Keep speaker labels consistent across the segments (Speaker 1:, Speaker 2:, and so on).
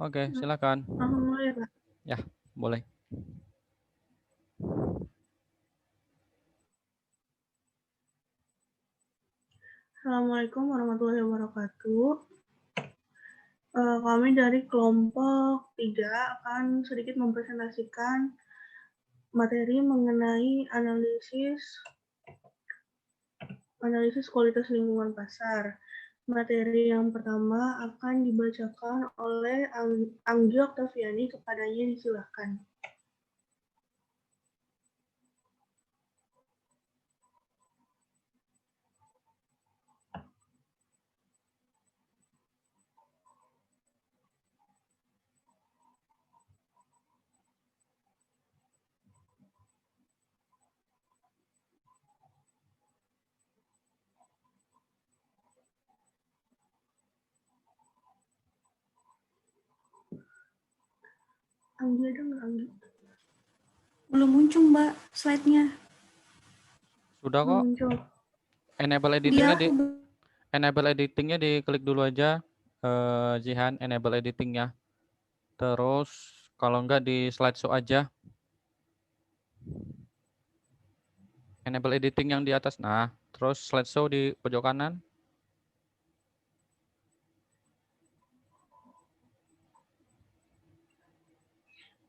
Speaker 1: Oke, silakan.
Speaker 2: Mulai, Pak.
Speaker 1: Ya, boleh.
Speaker 2: Assalamualaikum warahmatullahi wabarakatuh. Kami dari kelompok 3 akan sedikit mempresentasikan materi mengenai analisis kualitas lingkungan pasar. Materi yang pertama akan dibacakan oleh Anggi Oktaviani, kepadanya disilakan. Anggi ada nggak, Anggi?
Speaker 3: Belum muncul, Mbak, slide-nya.
Speaker 1: Sudah kok.
Speaker 2: Muncul.
Speaker 1: Enable editingnya diklik dulu aja, Jihan, enable editingnya. Terus kalau enggak di slideshow aja. Enable editing yang di atas. Nah, terus slideshow di pojok kanan.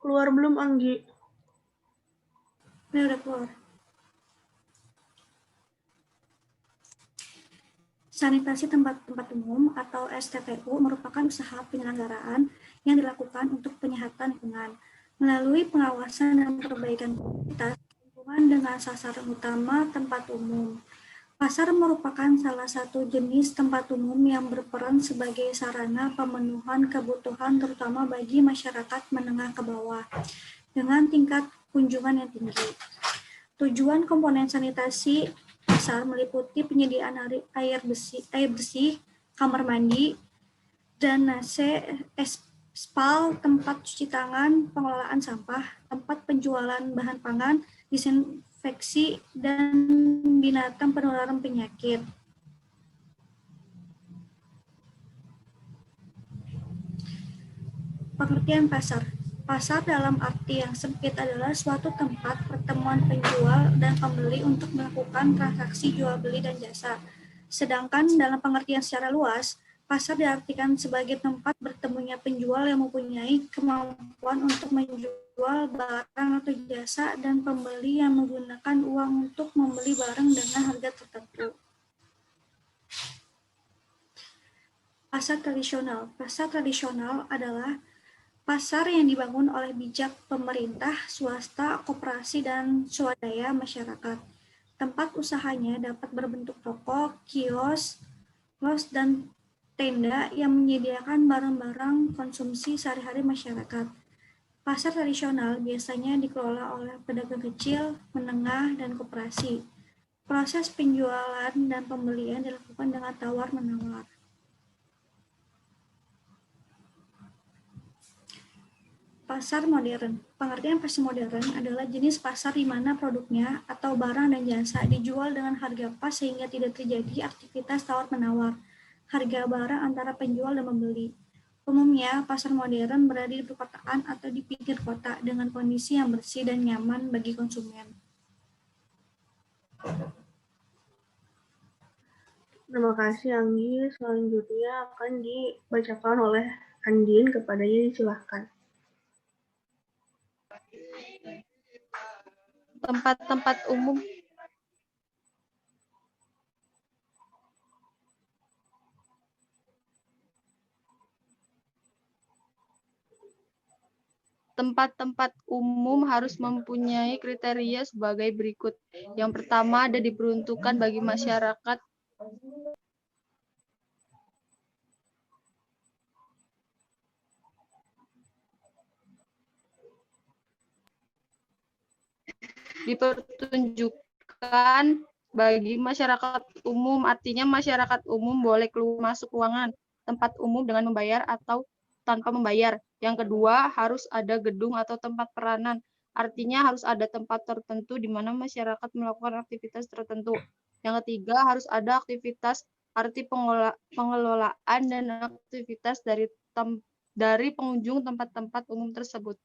Speaker 2: Keluar belum, Anggi?
Speaker 3: Ini udah keluar. Sanitasi tempat-tempat umum atau STPU merupakan usaha penyelenggaraan yang dilakukan untuk penyehatan lingkungan melalui pengawasan dan perbaikan kualitas lingkungan dengan sasaran utama tempat umum. Pasar merupakan salah satu jenis tempat umum yang berperan sebagai sarana pemenuhan kebutuhan terutama bagi masyarakat menengah ke bawah dengan tingkat kunjungan yang tinggi. Tujuan komponen sanitasi pasar meliputi penyediaan air bersih, kamar mandi, drainase, spal, tempat cuci tangan, pengelolaan sampah, tempat penjualan bahan pangan, disinfeksi, dan binatang penularan penyakit. Pengertian pasar. Pasar dalam arti yang sempit adalah suatu tempat pertemuan penjual dan pembeli untuk melakukan transaksi jual beli dan jasa. Sedangkan dalam pengertian secara luas, pasar diartikan sebagai tempat bertemunya penjual yang mempunyai kemampuan untuk menjual barang atau jasa dan pembeli yang menggunakan uang untuk membeli barang dengan harga tertentu. Pasar tradisional. Pasar tradisional adalah pasar yang dibangun oleh bijak pemerintah, swasta, koperasi, dan swadaya masyarakat. Tempat usahanya dapat berbentuk toko, kios, dan tenda yang menyediakan barang-barang konsumsi sehari-hari masyarakat. Pasar tradisional biasanya dikelola oleh pedagang kecil, menengah, dan koperasi. Proses penjualan dan pembelian dilakukan dengan tawar-menawar. Pasar modern. Pengertian pasar modern adalah jenis pasar di mana produknya atau barang dan jasa dijual dengan harga pas sehingga tidak terjadi aktivitas tawar-menawar harga barang antara penjual dan pembeli. Umumnya, pasar modern berada di perkotaan atau di pinggir kota dengan kondisi yang bersih dan nyaman bagi konsumen.
Speaker 2: Terima kasih, Anggi. Selanjutnya akan dibacakan oleh Andin, kepadanya disilahkan.
Speaker 4: Tempat-tempat umum. Tempat-tempat umum harus mempunyai kriteria sebagai berikut. Yang pertama, ada diperuntukkan bagi masyarakat dipertunjukkan bagi masyarakat umum, artinya masyarakat umum boleh keluar masuk ruangan tempat umum dengan membayar atau tanpa membayar. Yang kedua, harus ada gedung atau tempat peranan, artinya harus ada tempat tertentu di mana masyarakat melakukan aktivitas tertentu. Yang ketiga, harus ada aktivitas arti pengelolaan dan aktivitas dari dari pengunjung tempat-tempat umum tersebut.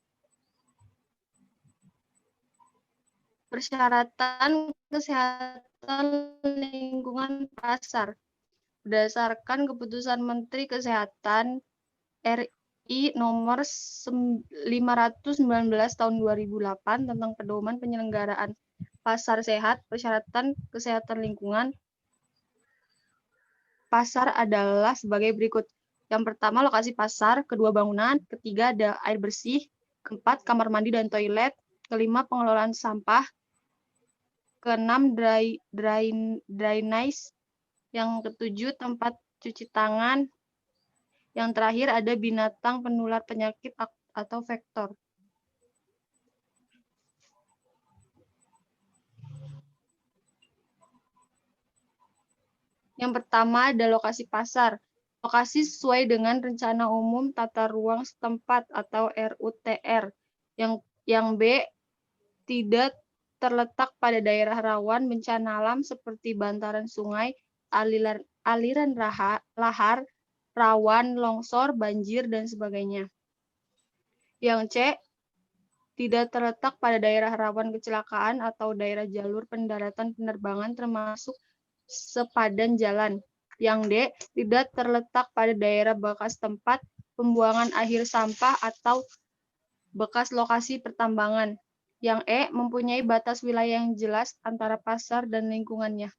Speaker 4: Persyaratan kesehatan lingkungan pasar. Berdasarkan keputusan Menteri Kesehatan RI nomor 519 tahun 2008 tentang pedoman penyelenggaraan pasar sehat, persyaratan kesehatan lingkungan pasar adalah sebagai berikut. Yang pertama, lokasi pasar. Kedua, bangunan. Ketiga, ada air bersih. Keempat, kamar mandi dan toilet. Kelima, pengelolaan sampah. Keenam, drainase. Yang ketujuh, tempat cuci tangan. Yang terakhir, ada binatang penular penyakit atau vektor. Yang pertama ada lokasi pasar. Lokasi sesuai dengan Rencana Umum Tata Ruang Setempat atau RUTR. Yang B, tidak terletak pada daerah rawan bencana alam seperti bantaran sungai, aliran lahar, rawan longsor, banjir, dan sebagainya. Yang C, tidak terletak pada daerah rawan kecelakaan atau daerah jalur pendaratan penerbangan termasuk sepadan jalan. Yang D, tidak terletak pada daerah bekas tempat pembuangan akhir sampah atau bekas lokasi pertambangan. Yang E, mempunyai batas wilayah yang jelas antara pasar dan lingkungannya.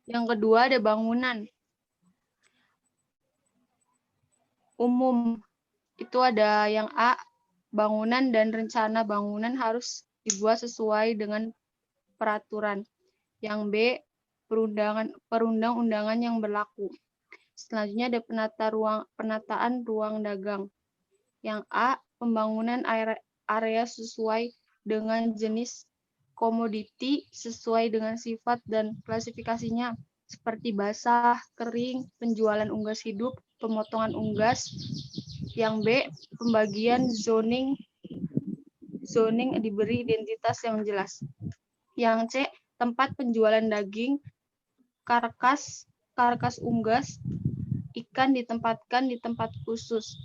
Speaker 4: Yang kedua ada bangunan umum. Itu ada yang A, bangunan dan rencana bangunan harus dibuat sesuai dengan peraturan. Yang B, perundang-undangan yang berlaku. Selanjutnya ada penataan ruang dagang. Yang A, pembangunan area sesuai dengan jenis komoditi sesuai dengan sifat dan klasifikasinya seperti basah, kering, penjualan unggas hidup, pemotongan unggas. Yang B, pembagian zoning diberi identitas yang jelas. Yang C, tempat penjualan daging, karkas unggas, ikan ditempatkan di tempat khusus.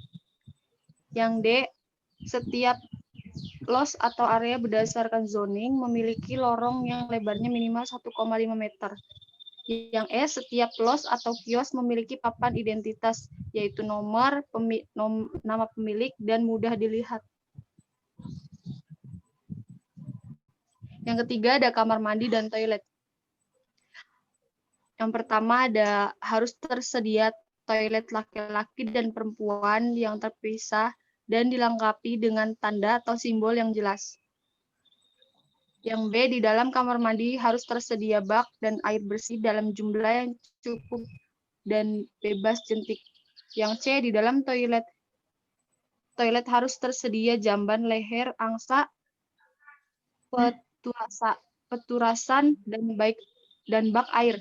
Speaker 4: Yang D, setiap los atau area berdasarkan zoning memiliki lorong yang lebarnya minimal 1,5 meter. Yang E, setiap los atau kios memiliki papan identitas, yaitu nama pemilik dan mudah dilihat. Yang ketiga ada kamar mandi dan toilet. Yang pertama harus tersedia toilet laki-laki dan perempuan yang terpisah dan dilengkapi dengan tanda atau simbol yang jelas. Yang B, di dalam kamar mandi harus tersedia bak dan air bersih dalam jumlah yang cukup dan bebas jentik. Yang C, di dalam toilet harus tersedia jamban leher, angsa, peturasan, dan bak air.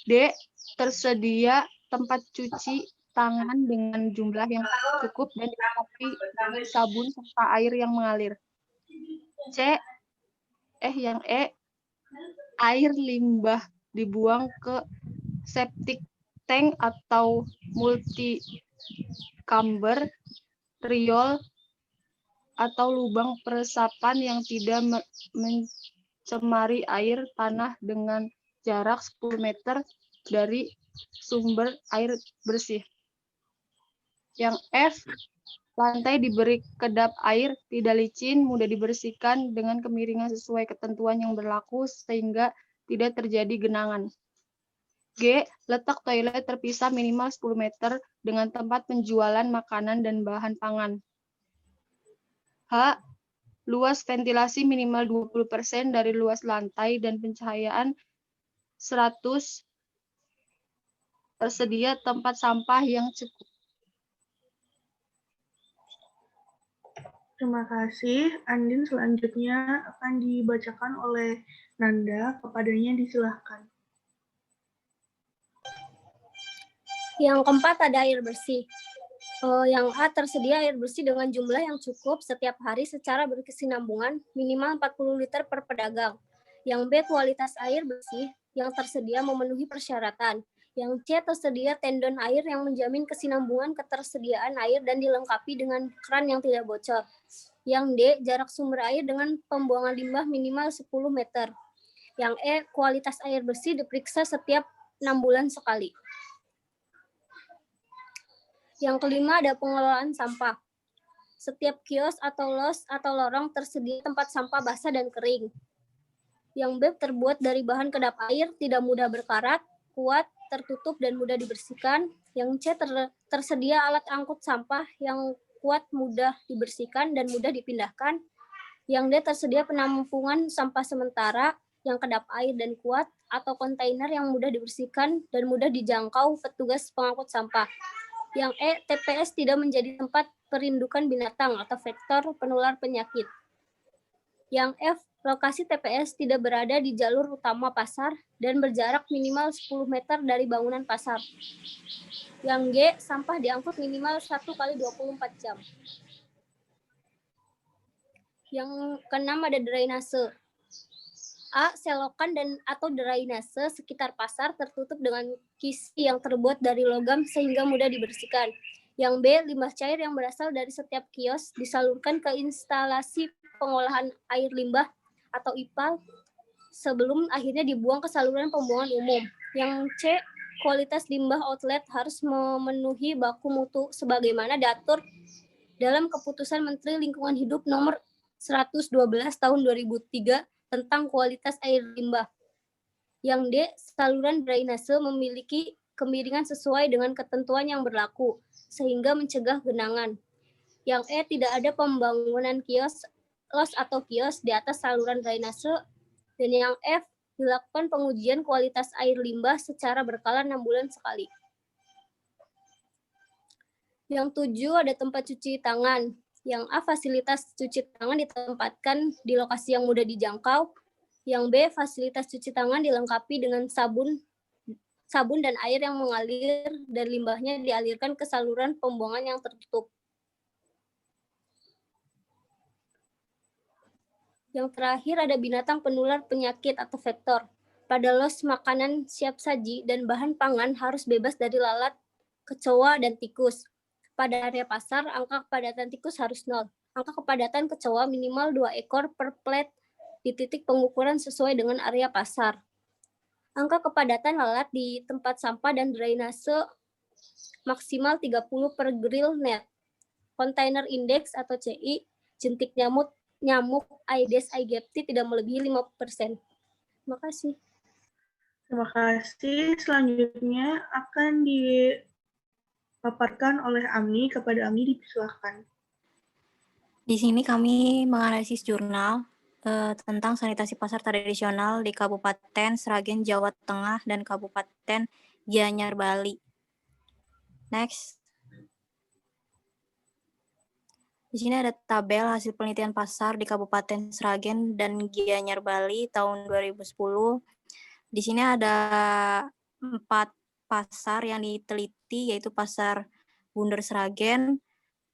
Speaker 4: D, tersedia tempat cuci tangan dengan jumlah yang cukup dan dilengkapi dengan sabun serta air yang mengalir. Yang E, air limbah dibuang ke septic tank atau multi-chamber, riol, atau lubang peresapan yang tidak mencemari air tanah dengan jarak 10 meter dari sumber air bersih. Yang F, lantai diberi kedap air, tidak licin, mudah dibersihkan dengan kemiringan sesuai ketentuan yang berlaku sehingga tidak terjadi genangan. G, letak toilet terpisah minimal 10 meter dengan tempat penjualan makanan dan bahan pangan. H, luas ventilasi minimal 20% dari luas lantai dan pencahayaan 100, tersedia tempat sampah yang cukup.
Speaker 2: Terima kasih. Andin selanjutnya akan dibacakan oleh Nanda. Kepadanya disilahkan.
Speaker 5: Yang keempat ada air bersih. Yang A, tersedia air bersih dengan jumlah yang cukup setiap hari secara berkesinambungan minimal 40 liter per pedagang. Yang B, kualitas air bersih yang tersedia memenuhi persyaratan. Yang C, tersedia tendon air yang menjamin kesinambungan ketersediaan air dan dilengkapi dengan keran yang tidak bocor. Yang D, jarak sumber air dengan pembuangan limbah minimal 10 meter. Yang E, kualitas air bersih diperiksa setiap 6 bulan sekali. Yang kelima ada pengelolaan sampah. Setiap kios atau los atau lorong tersedia tempat sampah basah dan kering. Yang B, terbuat dari bahan kedap air, tidak mudah berkarat, kuat, tertutup, dan mudah dibersihkan. Yang C, tersedia alat angkut sampah yang kuat, mudah dibersihkan, dan mudah dipindahkan. Yang D, tersedia penampungan sampah sementara yang kedap air dan kuat, atau kontainer yang mudah dibersihkan dan mudah dijangkau petugas pengangkut sampah. Yang E, TPS tidak menjadi tempat perindukan binatang atau vektor penular penyakit. Yang F, lokasi TPS tidak berada di jalur utama pasar dan berjarak minimal 10 meter dari bangunan pasar. Yang G, sampah diangkut minimal 1 kali 24 jam. Yang keenam ada drainase. A, selokan dan atau drainase sekitar pasar tertutup dengan kisi yang terbuat dari logam sehingga mudah dibersihkan. Yang B, limbah cair yang berasal dari setiap kios disalurkan ke instalasi pengolahan air limbah atau IPAL sebelum akhirnya dibuang ke saluran pembuangan umum. Yang C, kualitas limbah outlet harus memenuhi baku mutu sebagaimana diatur dalam Keputusan Menteri Lingkungan Hidup nomor 112 tahun 2003 tentang kualitas air limbah. Yang D, saluran drainase memiliki kemiringan sesuai dengan ketentuan yang berlaku, sehingga mencegah genangan. Yang E, tidak ada pembangunan kios, los atau kios di atas saluran drainase. Dan yang F, dilakukan pengujian kualitas air limbah secara berkala 6 bulan sekali. Yang 7 ada tempat cuci tangan. Yang A, fasilitas cuci tangan ditempatkan di lokasi yang mudah dijangkau. Yang B, fasilitas cuci tangan dilengkapi dengan sabun dan air yang mengalir dan limbahnya dialirkan ke saluran pembuangan yang tertutup. Yang terakhir ada binatang penular penyakit atau vektor. Pada los makanan siap saji dan bahan pangan harus bebas dari lalat, kecoa, dan tikus. Pada area pasar, angka kepadatan tikus harus 0. Angka kepadatan kecoa minimal 2 ekor per plate di titik pengukuran sesuai dengan area pasar. Angka kepadatan lalat di tempat sampah dan drainase maksimal 30 per grill net. Container index atau CI, jentik nyamuk Aedes aegypti tidak melebihi 5%. Terima kasih.
Speaker 2: Terima kasih. Selanjutnya akan dipaparkan oleh Ami. Kepada Ami dipersilakan.
Speaker 6: Di sini kami menganalisis jurnal tentang sanitasi pasar tradisional di Kabupaten Sragen, Jawa Tengah, dan Kabupaten Gianyar, Bali. Next. Di sini ada tabel hasil penelitian pasar di Kabupaten Sragen dan Gianyar, Bali tahun 2010. Di sini ada 4 pasar yang diteliti, yaitu Pasar Bunder Sragen,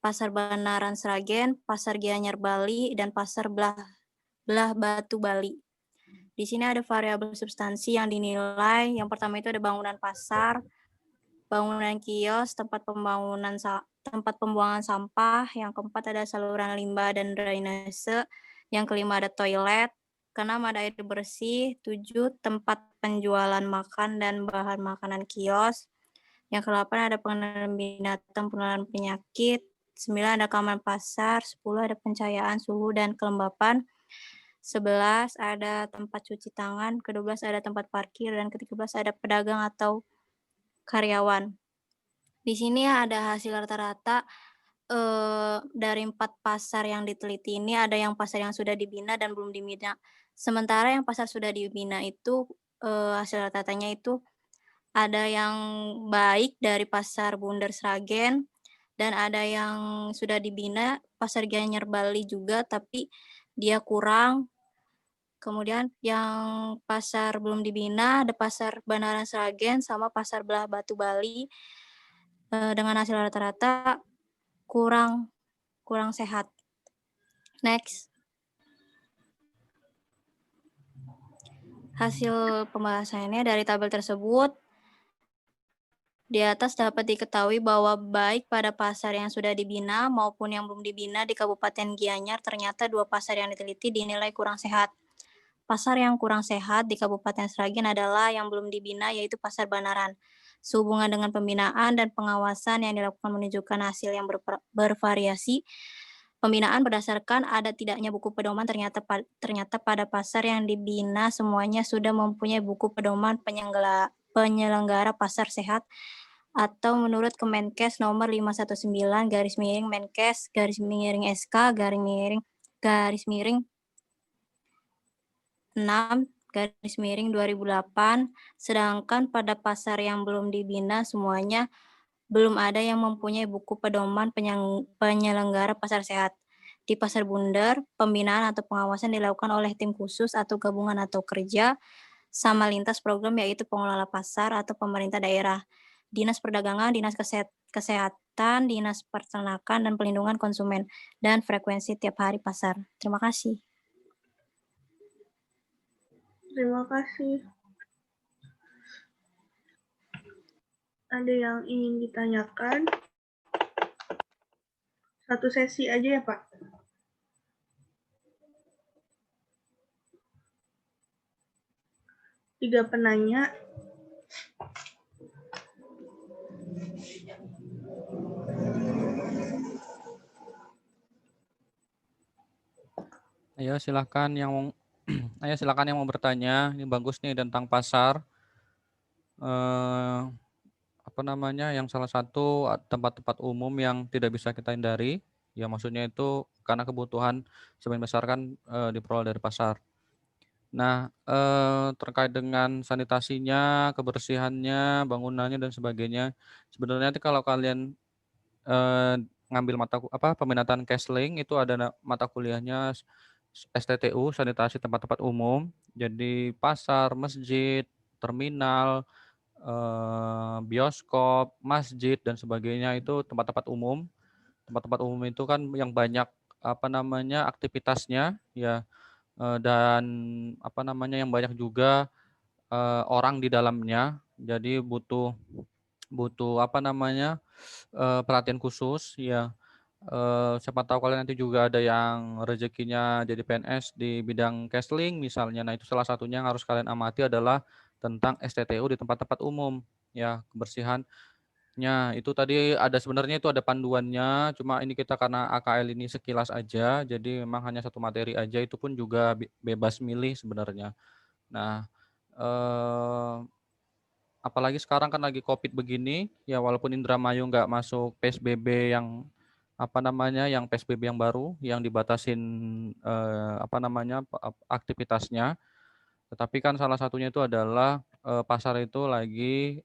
Speaker 6: Pasar Banaran Sragen, Pasar Gianyar Bali, dan Pasar Belah Batu Bali. Di sini ada variabel substansi yang dinilai. Yang pertama itu ada bangunan pasar, bangunan kios, tempat pembuangan sampah. Yang keempat ada saluran limbah dan drainase. Yang kelima ada toilet. Keenam ada air bersih. 7 tempat penjualan makan dan bahan makanan kios. Yang ke-8 ada pengenalan binatang penularan penyakit. 9 ada keamanan pasar. 10 ada pencahayaan, suhu, dan kelembapan. 11 ada tempat cuci tangan. Ke-12 ada tempat parkir. Dan ke-13 ada pedagang atau karyawan. Di sini ada hasil rata-rata dari 4 pasar yang diteliti ini, ada yang pasar yang sudah dibina dan belum dibina. Sementara yang pasar sudah dibina itu hasil rata-ratanya itu ada yang baik dari Pasar Bunder Sragen, dan ada yang sudah dibina Pasar Gianyar Bali juga, tapi dia kurang. Kemudian yang pasar belum dibina ada Pasar Banaran Sragen sama Pasar Belah Batu Bali, dengan hasil rata-rata kurang sehat. Next. Hasil pembahasannya dari tabel tersebut, di atas dapat diketahui bahwa baik pada pasar yang sudah dibina maupun yang belum dibina di Kabupaten Gianyar, ternyata 2 pasar yang diteliti dinilai kurang sehat. Pasar yang kurang sehat di Kabupaten Sragen adalah yang belum dibina, yaitu Pasar Banaran. Sehubungan dengan pembinaan dan pengawasan yang dilakukan menunjukkan hasil yang bervariasi. Pembinaan berdasarkan ada tidaknya buku pedoman, ternyata pada pasar yang dibina semuanya sudah mempunyai buku pedoman penyelenggara pasar sehat atau menurut Kemenkes nomor 519/Menkes/SK/6/2008, sedangkan pada pasar yang belum dibina semuanya belum ada yang mempunyai buku pedoman penyelenggara pasar sehat. Di Pasar Bundar, pembinaan atau pengawasan dilakukan oleh tim khusus atau gabungan atau kerja sama lintas program, yaitu pengelola pasar atau pemerintah daerah, Dinas Perdagangan, Dinas Kesehatan, Dinas Peternakan dan Pelindungan Konsumen, dan frekuensi tiap hari pasar. Terima kasih.
Speaker 2: Terima kasih. Ada yang ingin ditanyakan? Satu sesi aja ya, Pak. Tiga penanya.
Speaker 1: Ayo silakan yang mau bertanya. Ini bagus nih tentang pasar. Apa namanya, yang salah satu tempat-tempat umum yang tidak bisa kita hindari. Ya maksudnya itu karena kebutuhan sebagian besar kan diperoleh dari pasar. Nah, terkait dengan sanitasinya, kebersihannya, bangunannya dan sebagainya. Sebenarnya nanti kalau kalian ngambil peminatan Kesling, itu ada mata kuliahnya STTU, sanitasi tempat-tempat umum. Jadi pasar, masjid, terminal, bioskop, masjid dan sebagainya itu tempat-tempat umum. Tempat-tempat umum itu kan yang banyak aktivitasnya ya, dan yang banyak juga orang di dalamnya. Jadi butuh perhatian khusus ya. Siapa tahu kalian nanti juga ada yang rezekinya jadi PNS di bidang Kesling misalnya. Nah, itu salah satunya yang harus kalian amati adalah tentang STTU di tempat-tempat umum ya, kebersihannya. Itu tadi sebenarnya itu ada panduannya, cuma ini kita karena AKL ini sekilas aja, jadi memang hanya satu materi aja, itu pun juga bebas milih sebenarnya. Nah, apalagi sekarang kan lagi COVID begini, ya walaupun Indramayu nggak masuk PSBB yang yang PSBB yang baru, yang dibatasin aktivitasnya, tetapi kan salah satunya itu adalah pasar itu lagi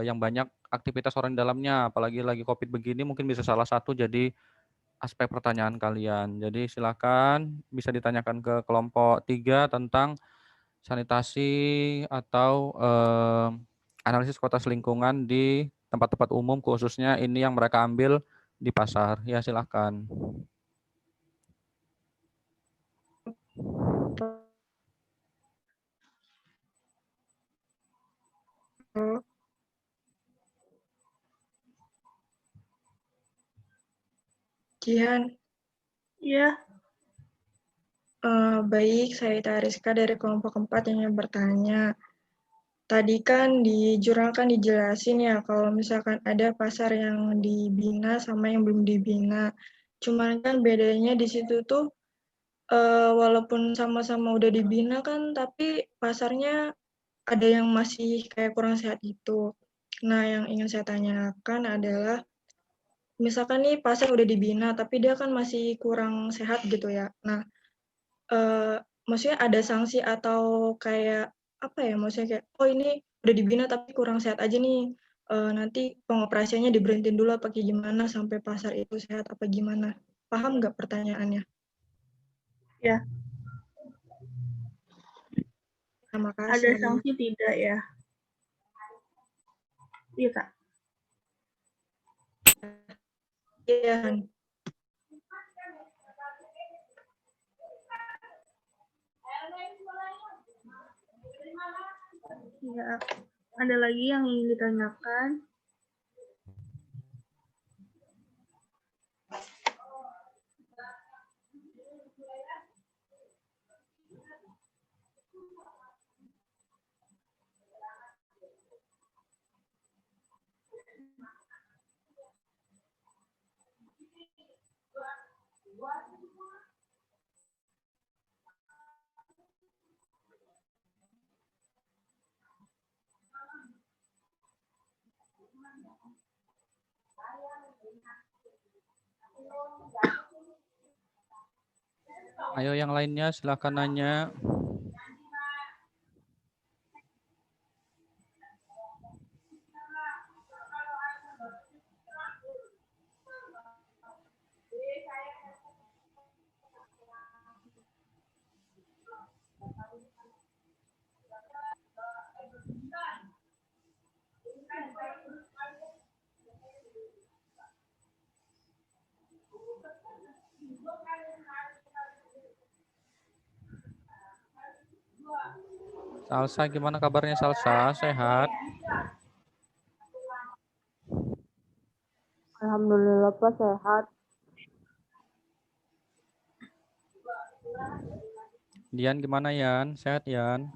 Speaker 1: yang banyak aktivitas orang di dalamnya, apalagi lagi COVID begini, mungkin bisa salah satu jadi aspek pertanyaan kalian. Jadi silakan bisa ditanyakan ke kelompok 3 tentang sanitasi atau analisis kualitas lingkungan di tempat-tempat umum, khususnya ini yang mereka ambil di pasar. Ya, silakan.
Speaker 7: Jihan,
Speaker 2: Ya,
Speaker 7: baik, saya Tariska dari kelompok 4 yang bertanya. Tadi kan di jurnal kan dijelasin ya kalau misalkan ada pasar yang dibina sama yang belum dibina. Cuman kan bedanya di situ tuh walaupun sama-sama udah dibina kan, tapi pasarnya ada yang masih kayak kurang sehat gitu. Nah, yang ingin saya tanyakan adalah misalkan nih pasar udah dibina tapi dia kan masih kurang sehat gitu ya. Nah, maksudnya ada sanksi atau kayak apa ya, maksudnya kayak, "Oh ini udah dibina tapi kurang sehat aja nih, nanti pengoperasiannya diberhentiin dulu apa kayak gimana sampai pasar itu sehat apa gimana?" Paham nggak pertanyaannya?
Speaker 2: ya.
Speaker 7: Terima
Speaker 2: Ada
Speaker 7: kasih.
Speaker 2: sanksi tidak ya? Iya, Kak.
Speaker 7: Iya.
Speaker 2: Ya, ada lagi yang ingin ditanyakan?
Speaker 1: Ayo yang lainnya silahkan nanya. Salsa, gimana kabarnya Salsa? Sehat?
Speaker 8: Alhamdulillah Pak sehat.
Speaker 1: Dian gimana Yan? Sehat Yan?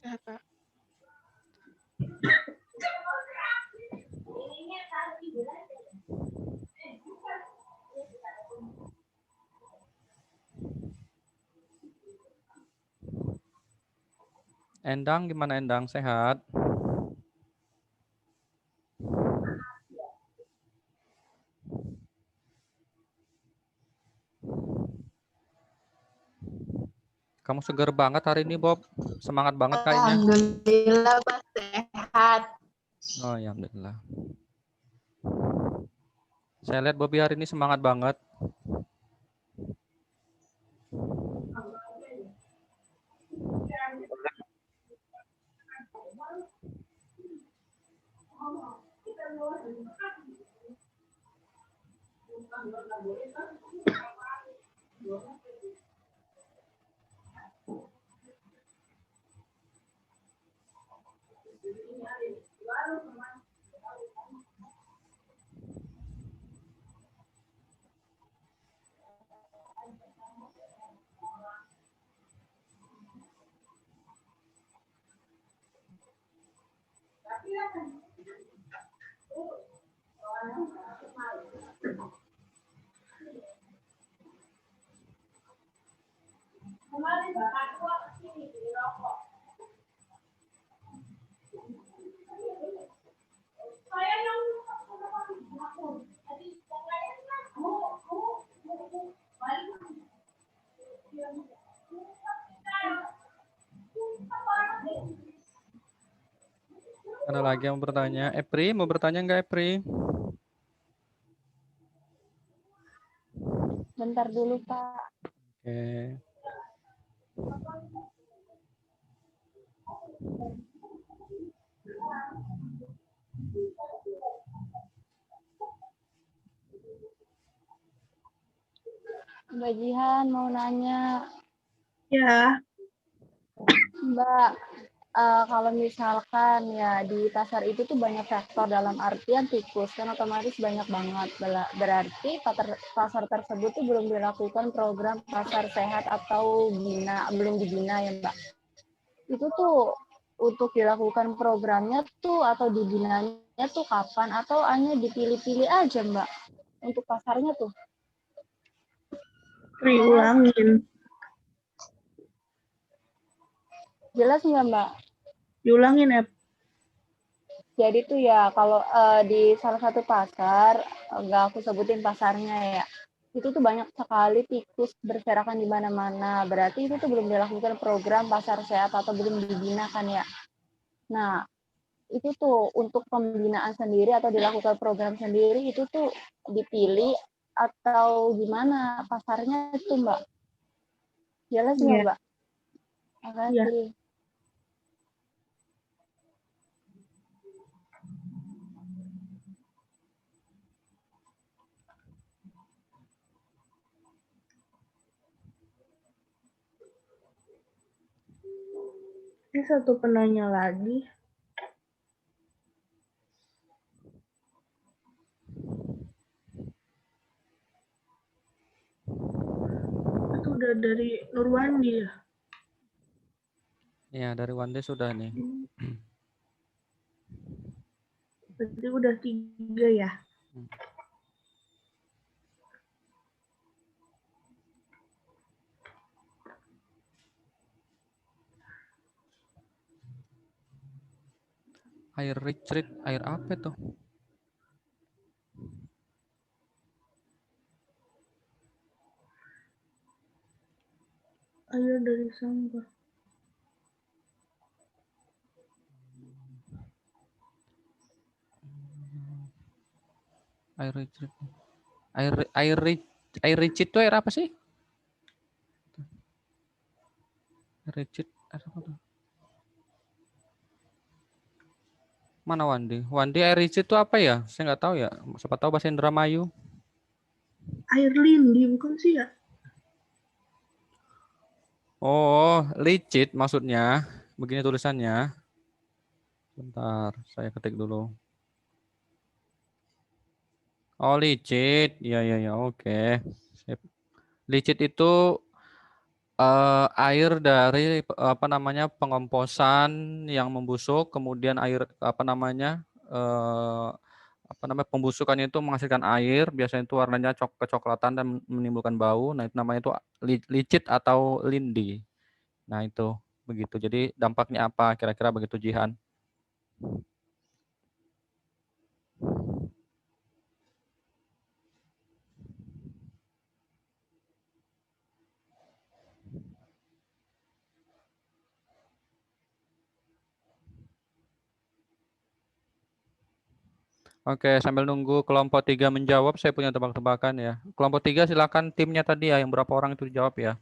Speaker 4: Sehat, Pak.
Speaker 1: Endang gimana Endang? Sehat? Kamu segar banget hari ini Bob. Semangat banget kayaknya.
Speaker 8: Alhamdulillah Pak sehat.
Speaker 1: Oh ya alhamdulillah. Saya lihat Bobby hari ini semangat banget. Ada lagi yang mau bertanya? Epri, mau bertanya nggak Epri?
Speaker 8: Bentar dulu Pak.
Speaker 1: Oke.
Speaker 8: Mbak Jihan mau nanya.
Speaker 2: Ya,
Speaker 8: Mbak, kalau misalkan ya di pasar itu tuh banyak faktor dalam artian tikus kan otomatis banyak banget. Berarti pasar tersebut tuh belum dilakukan program pasar sehat atau belum dibina ya Mbak. Itu tuh untuk dilakukan programnya tuh atau dibinanya tuh kapan atau hanya dipilih-pilih aja Mbak untuk pasarnya tuh.
Speaker 2: diulangin.
Speaker 8: Jelas nggak Mbak?
Speaker 2: Diulangin ya.
Speaker 8: Jadi tuh ya kalau di salah satu pasar, nggak aku sebutin pasarnya ya, itu tuh banyak sekali tikus berserakan di mana-mana. Berarti itu tuh belum dilakukan program pasar sehat atau belum dibina kan ya. Nah, itu tuh untuk pembinaan sendiri atau dilakukan program sendiri itu tuh dipilih atau gimana pasarnya itu Mbak? Jelas nggak
Speaker 2: Iya.
Speaker 8: Mbak?
Speaker 2: Iya.
Speaker 8: Makasih.
Speaker 2: Ini satu penanya lagi. Itu udah dari Nurwandi ya?
Speaker 1: Ya, dari Wande sudah nih.
Speaker 2: Berarti udah 3 ya?
Speaker 1: Air retreat, air apa tuh?
Speaker 2: Air dari sampah.
Speaker 1: Air retreat. Air retreat itu air apa sih? Air retreat, air apa tuh? Mana Wandi? Wandi air retreat itu apa ya? Saya nggak tahu ya. Siapa tahu bahasa Indramayu.
Speaker 2: Air lindi bukan sih ya?
Speaker 1: Oh, licit maksudnya. Begini tulisannya. Bentar, saya ketik dulu. Oh, licit. Iya, iya, ya. Oke. Sip. Licit itu air dari apa namanya pengomposan yang membusuk, kemudian air apa namanya pembusukannya itu menghasilkan air, biasanya itu warnanya kecoklatan dan menimbulkan bau. Nah, itu namanya itu licit atau lindi. Nah, itu begitu. Jadi dampaknya apa? Kira-kira begitu Jihan. Oke, sambil nunggu kelompok 3 menjawab, saya punya tebak-tebakan ya. Kelompok 3 silakan timnya tadi ya, yang berapa orang itu dijawab ya.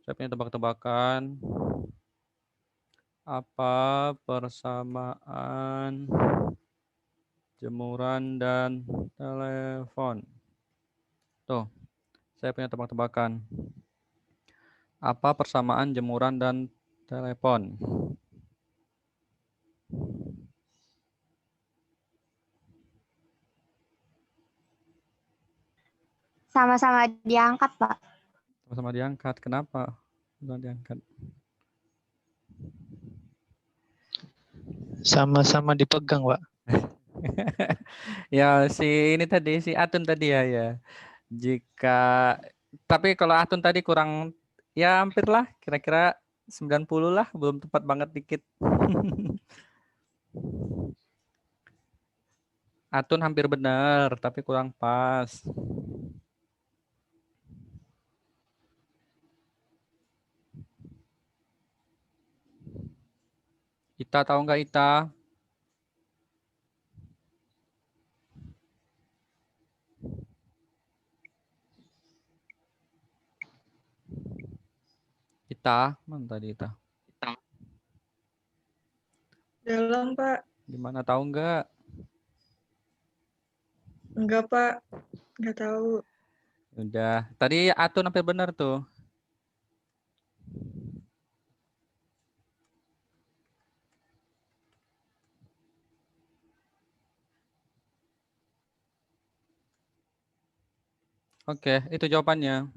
Speaker 1: Saya punya tebak-tebakan. Apa persamaan jemuran dan telepon? Tuh, saya punya tebak-tebakan. Apa persamaan jemuran dan telepon?
Speaker 9: Sama-sama diangkat, Pak.
Speaker 1: Sama-sama diangkat. Kenapa? Sama diangkat.
Speaker 10: Sama-sama dipegang, Pak.
Speaker 1: Ya, si ini tadi, si Atun tadi ya. Jika, tapi kalau Atun tadi kurang, ya hampir lah, kira-kira 90 lah, belum tepat banget dikit. Atun hampir benar, tapi kurang pas. Ita tahu nggak Ita? Ita, mana tadi Ita?
Speaker 7: Dalam, Pak.
Speaker 1: Gimana tahu nggak?
Speaker 7: Enggak, Pak. Enggak tahu.
Speaker 1: Udah, tadi Atun hampir benar tuh. Oke, itu jawabannya.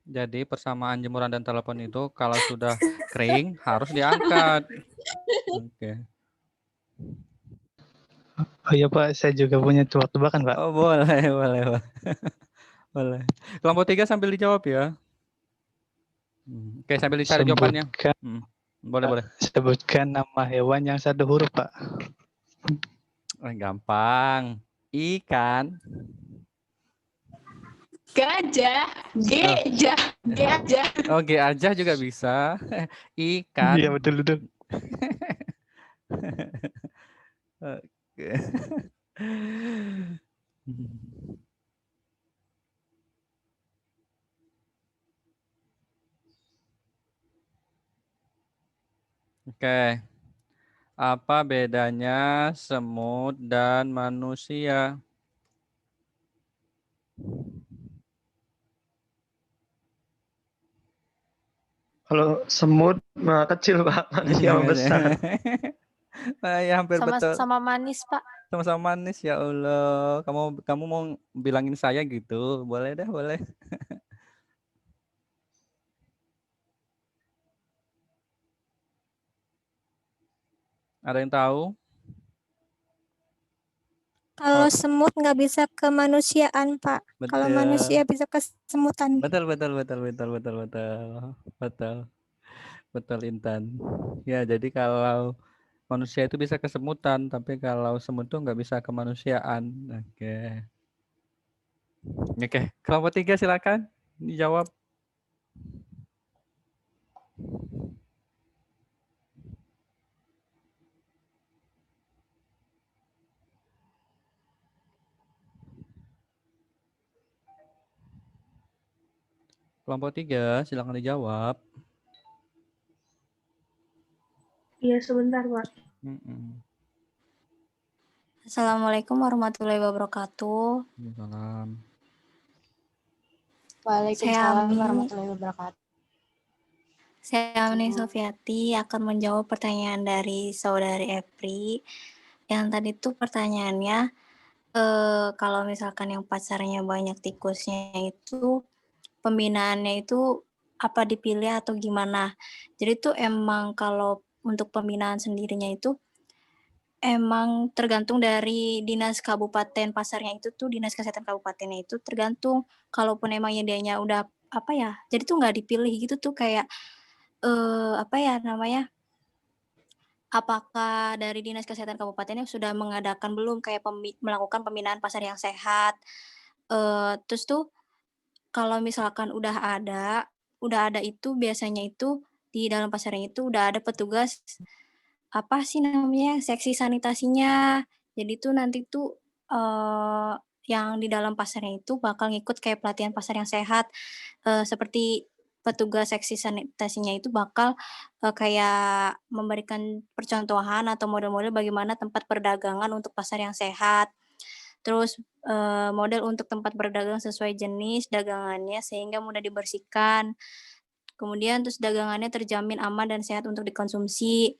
Speaker 1: Jadi persamaan jemuran dan telepon itu kalau sudah kering harus diangkat. Oke.
Speaker 10: Oh iya Pak, saya juga punya tebak-tebakan Pak.
Speaker 1: Oh boleh, boleh, boleh. Kelompok 3 sambil dijawab ya. Oke, sambil dicari jawabannya. Boleh, boleh.
Speaker 10: Sebutkan nama hewan yang satu huruf Pak.
Speaker 1: Gampang. Ikan.
Speaker 11: Gajah, gejah, gajah.
Speaker 1: Oh, G aja juga bisa. Ikan.
Speaker 10: Iya betul.
Speaker 1: Oke. Oke. Apa bedanya semut dan manusia?
Speaker 10: Kalau semut mah kecil, Pak. Manusia mah besar.
Speaker 1: Ya hampir betul.
Speaker 6: Sama-sama manis, Pak.
Speaker 1: Sama-sama manis, ya Allah. Kamu mau bilangin saya gitu? Boleh dah, boleh. Ada yang tahu?
Speaker 12: Kalau semut nggak bisa ke manusiaan, Pak. Kalau
Speaker 1: Betul.
Speaker 12: manusia bisa ke semutan.
Speaker 1: Betul, betul, betul, betul, betul, betul, betul, betul, Intan. Ya, jadi kalau manusia itu bisa kesemutan, tapi kalau semut itu nggak bisa kemanusiaan. Oke. Oke, kelompok 3 silakan dijawab. Kelompok 3 silakan dijawab.
Speaker 2: Iya, sebentar, Pak.
Speaker 6: Assalamualaikum warahmatullahi wabarakatuh.
Speaker 1: Salam.
Speaker 8: Waalaikumsalam warahmatullahi wabarakatuh.
Speaker 6: Saya Amni Sofiati akan menjawab pertanyaan dari saudari Epri. Yang tadi tuh pertanyaannya, kalau misalkan yang pacarnya banyak tikusnya itu, pembinaannya itu apa dipilih atau gimana? Jadi tuh emang kalau untuk pembinaan sendirinya itu, emang tergantung dari dinas kabupaten pasarnya itu tuh, dinas kesehatan kabupatennya itu tergantung. Kalaupun emangnya dianya udah apa ya, jadi tuh nggak dipilih gitu tuh kayak apa ya namanya, apakah dari dinas kesehatan kabupatennya sudah mengadakan belum kayak melakukan pembinaan pasar yang sehat. Terus tuh kalau misalkan udah ada itu biasanya itu di dalam pasarnya itu udah ada petugas, apa sih namanya, seksi sanitasinya. Jadi tuh nanti tuh, yang di dalam pasarnya itu bakal ngikut kayak pelatihan pasar yang sehat, seperti petugas seksi sanitasinya itu bakal, kayak memberikan percontohan atau model-model bagaimana tempat perdagangan untuk pasar yang sehat. Terus, model untuk tempat berdagang sesuai jenis dagangannya sehingga mudah dibersihkan. Kemudian terus dagangannya terjamin aman dan sehat untuk dikonsumsi.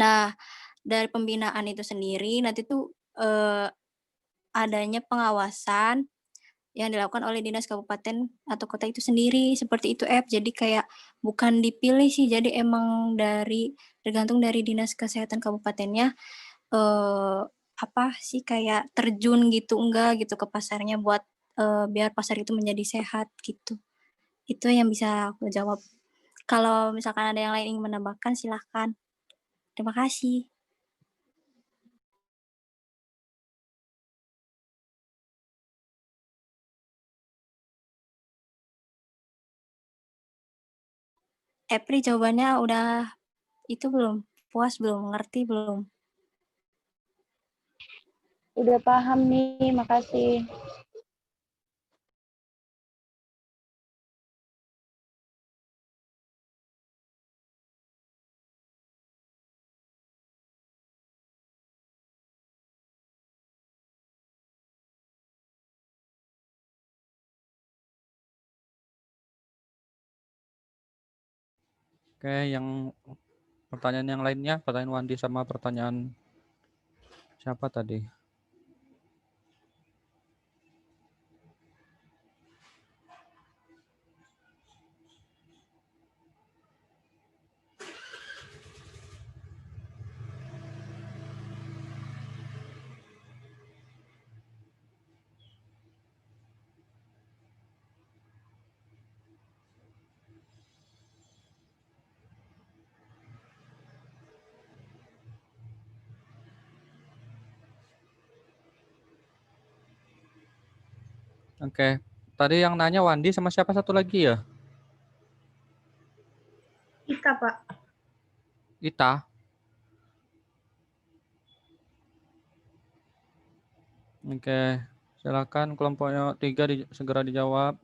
Speaker 6: Nah, dari pembinaan itu sendiri nanti tuh, adanya pengawasan yang dilakukan oleh dinas kabupaten atau kota itu sendiri, seperti itu, Jadi kayak bukan dipilih sih, jadi emang tergantung dari dinas kesehatan kabupatennya, apa sih, kayak terjun gitu, enggak gitu ke pasarnya buat, biar pasar itu menjadi sehat gitu. Itu yang bisa aku jawab. Kalau misalkan ada yang lain ingin menambahkan silahkan. Terima kasih. Epri jawabannya udah itu belum? Puas belum? Ngerti belum?
Speaker 8: Udah paham nih, makasih.
Speaker 1: Oke, yang pertanyaan yang lainnya, pertanyaan Wandi sama pertanyaan siapa tadi? Oke, tadi yang nanya Wandi sama siapa satu lagi ya?
Speaker 2: Ita, Pak.
Speaker 1: Ita. Oke, silakan kelompoknya 3 segera dijawab.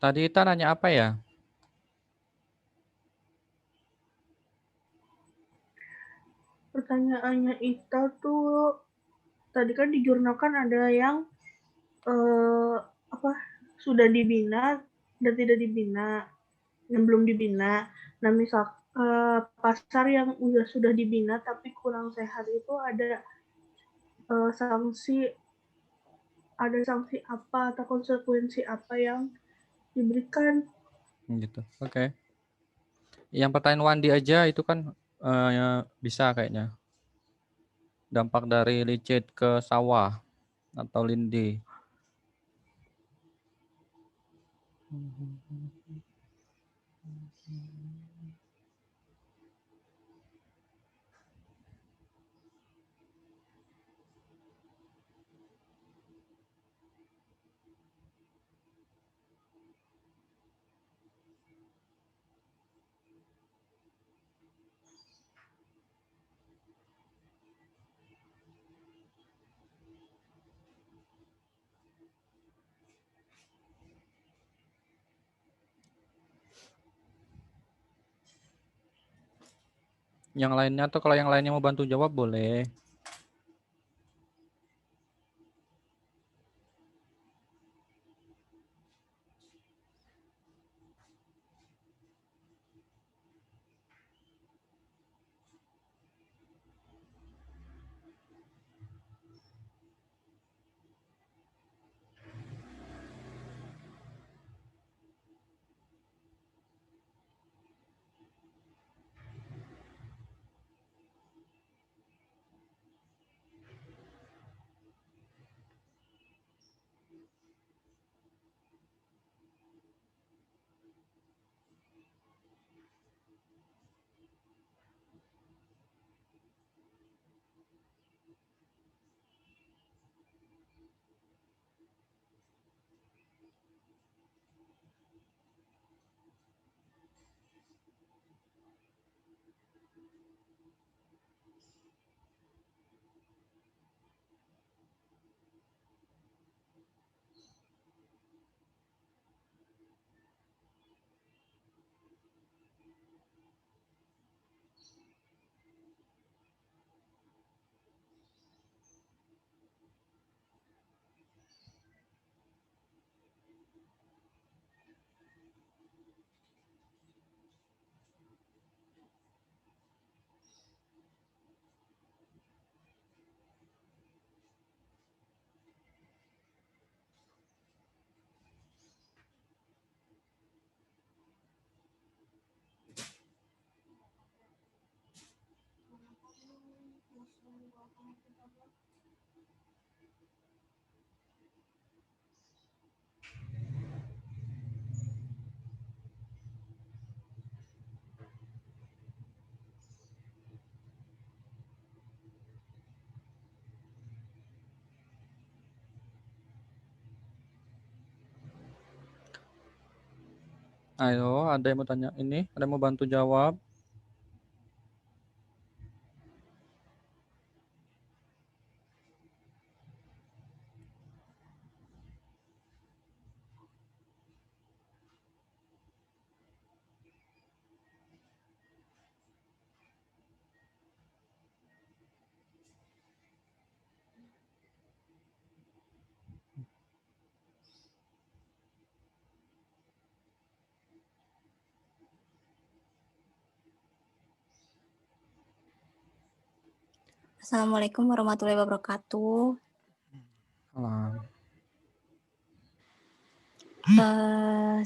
Speaker 1: Tadi Ita nanya apa ya?
Speaker 2: Pertanyaannya Ita tuh tadi kan di jurnal kan ada yang sudah dibina dan tidak dibina, yang belum dibina. Nah, misal pasar yang sudah dibina tapi kurang sehat itu ada sanksi apa atau konsekuensi apa yang diberikan?
Speaker 1: Gitu. Oke. Yang pertanyaan Wandi aja itu kan bisa kayaknya. Dampak dari licin ke sawah atau lindi. Yang lainnya atau kalau yang lainnya mau bantu jawab boleh. Ayo, ada yang mau tanya ini? Ada yang mau bantu jawab?
Speaker 6: Assalamualaikum warahmatullahi wabarakatuh.
Speaker 1: Salam.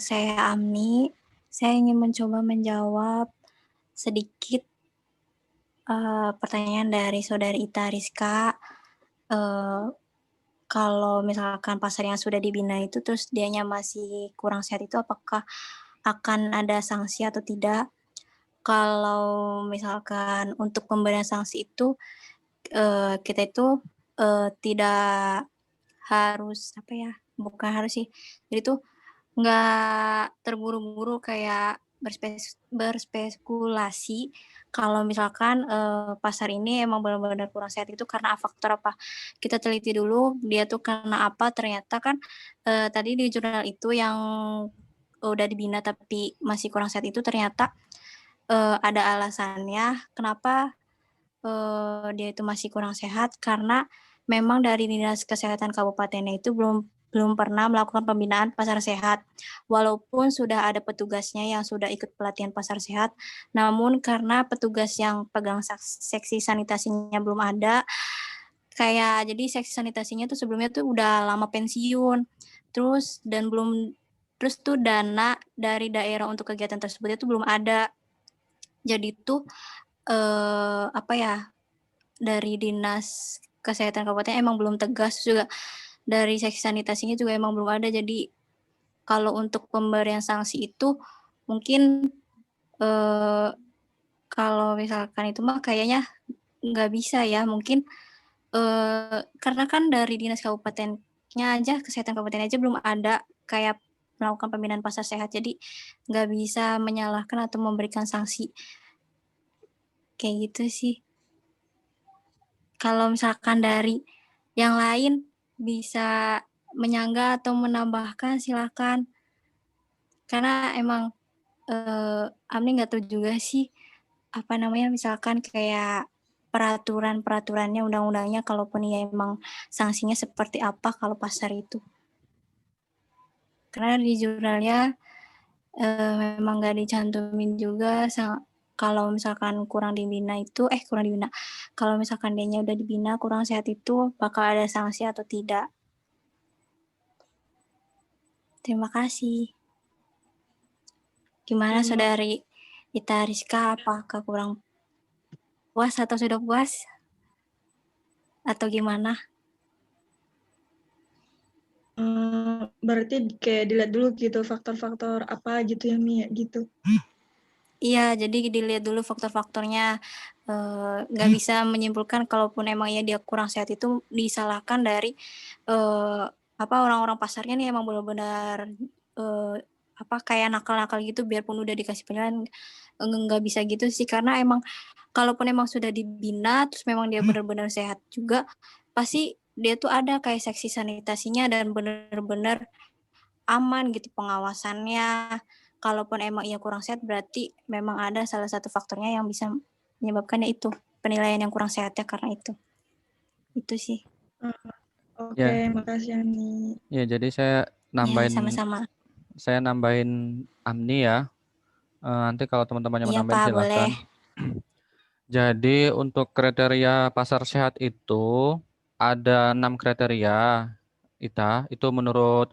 Speaker 6: Saya Amni. Saya ingin mencoba menjawab sedikit pertanyaan dari saudari Ita Rizka. Kalau misalkan pasar yang sudah dibina itu terus dianya masih kurang sehat itu apakah akan ada sanksi atau tidak? Kalau misalkan untuk pemberian sanksi itu kita itu tidak harus bukan harus sih. Jadi tuh nggak terburu-buru kayak berspekulasi kalau misalkan pasar ini emang benar-benar kurang sehat itu karena faktor apa. Kita teliti dulu dia tuh karena apa, ternyata kan tadi di jurnal itu yang udah dibina tapi masih kurang sehat itu ternyata ada alasannya kenapa dia itu masih kurang sehat, karena memang dari Dinas Kesehatan Kabupatennya itu belum pernah melakukan pembinaan pasar sehat. Walaupun sudah ada petugasnya yang sudah ikut pelatihan pasar sehat, namun karena petugas yang pegang seksi sanitasinya belum ada, jadi seksi sanitasinya tuh sebelumnya tuh udah lama pensiun. Terus tuh dana dari daerah untuk kegiatan tersebut itu belum ada. Jadi tuh dari Dinas Kesehatan Kabupaten emang belum tegas, juga dari seksi sanitasinya juga emang belum ada. Jadi kalau untuk pemberian sanksi itu mungkin kalau misalkan itu mah kayaknya nggak bisa ya, mungkin karena kan dari Dinas Kabupatennya aja, Kesehatan Kabupaten aja belum ada kayak melakukan pembinaan pasar sehat, jadi nggak bisa menyalahkan atau memberikan sanksi. Kayak gitu sih. Kalau misalkan dari yang lain bisa menyanggah atau menambahkan silakan. Karena emang Amni nggak tahu juga sih misalkan kayak peraturannya, undang-undangnya, kalaupun ya emang sanksinya seperti apa kalau pasar itu. Karena di jurnalnya memang nggak dicantumin juga kalau misalkan kalau misalkan dianya udah dibina kurang sehat itu bakal ada sanksi atau tidak. Terima kasih. Gimana Saudari Ita Rizka, apakah kurang puas atau sudah puas? Atau gimana?
Speaker 7: Berarti kayak dilihat dulu gitu faktor-faktor apa gitu ya Mi ya gitu.
Speaker 6: Iya, jadi dilihat dulu faktor-faktornya. Nggak bisa menyimpulkan kalaupun emang ya dia kurang sehat itu disalahkan dari orang-orang pasarnya nih emang benar-benar kayak nakal-nakal gitu biarpun udah dikasih penilaian, nggak bisa gitu sih, karena emang kalaupun emang sudah dibina terus memang dia benar-benar sehat juga, pasti dia tuh ada kayak seksi sanitasinya dan benar-benar aman gitu pengawasannya. Kalaupun emang ia kurang sehat berarti memang ada salah satu faktornya yang bisa menyebabkannya itu, penilaian yang kurang sehatnya karena itu. Itu sih.
Speaker 7: Oke,
Speaker 1: Ya.
Speaker 7: makasih Amni.
Speaker 1: Ya, jadi saya
Speaker 6: Ya, sama-sama.
Speaker 1: nambahin Amni ya. Nanti kalau teman-temannya mau
Speaker 6: Iya,
Speaker 1: nambahin
Speaker 6: Pak,
Speaker 1: silakan.
Speaker 6: boleh.
Speaker 1: Jadi untuk kriteria pasar sehat itu ada 6 kriteria. Itu menurut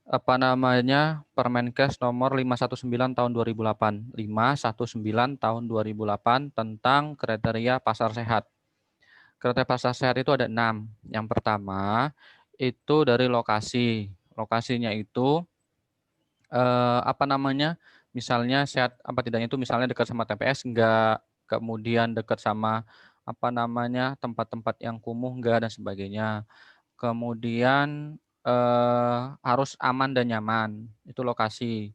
Speaker 1: Permenkes nomor 519 tahun 2008. 519 tahun 2008 tentang kriteria pasar sehat. Kriteria pasar sehat itu ada 6. Yang pertama itu dari lokasi. Lokasinya itu misalnya sehat apa tidaknya itu misalnya dekat sama TPS enggak, kemudian dekat sama tempat-tempat yang kumuh enggak dan sebagainya. Kemudian harus aman dan nyaman, itu lokasi.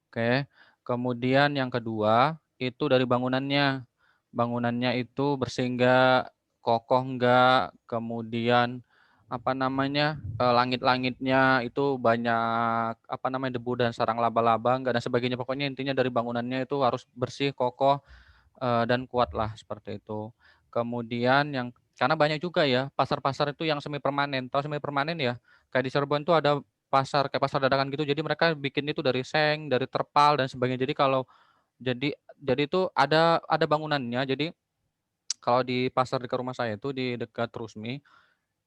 Speaker 1: Oke. Kemudian yang kedua itu dari bangunannya. Bangunannya itu bersih enggak, kokoh enggak, kemudian langit-langitnya itu banyak debu dan sarang laba-laba enggak dan sebagainya. Pokoknya intinya dari bangunannya itu harus bersih, kokoh dan kuat lah seperti itu. Kemudian karena banyak juga ya pasar-pasar itu yang semi permanen. Tahu semi permanen ya? Kayak di Cirebon tuh ada pasar kayak pasar dadakan gitu. Jadi mereka bikin itu dari seng, dari terpal dan sebagainya. Jadi itu ada bangunannya. Jadi kalau di pasar dekat rumah saya itu di dekat Rusmi,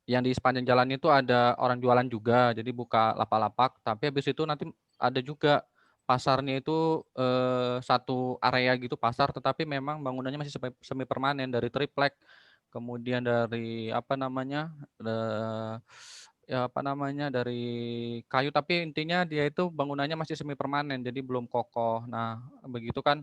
Speaker 1: yang di sepanjang jalan itu ada orang jualan juga. Jadi buka lapak-lapak. Tapi habis itu nanti ada juga pasarnya itu satu area gitu pasar, tetapi memang bangunannya masih semi permanen dari triplek, kemudian dari dari kayu, tapi intinya dia itu bangunannya masih semi permanen, jadi belum kokoh. Nah, begitu kan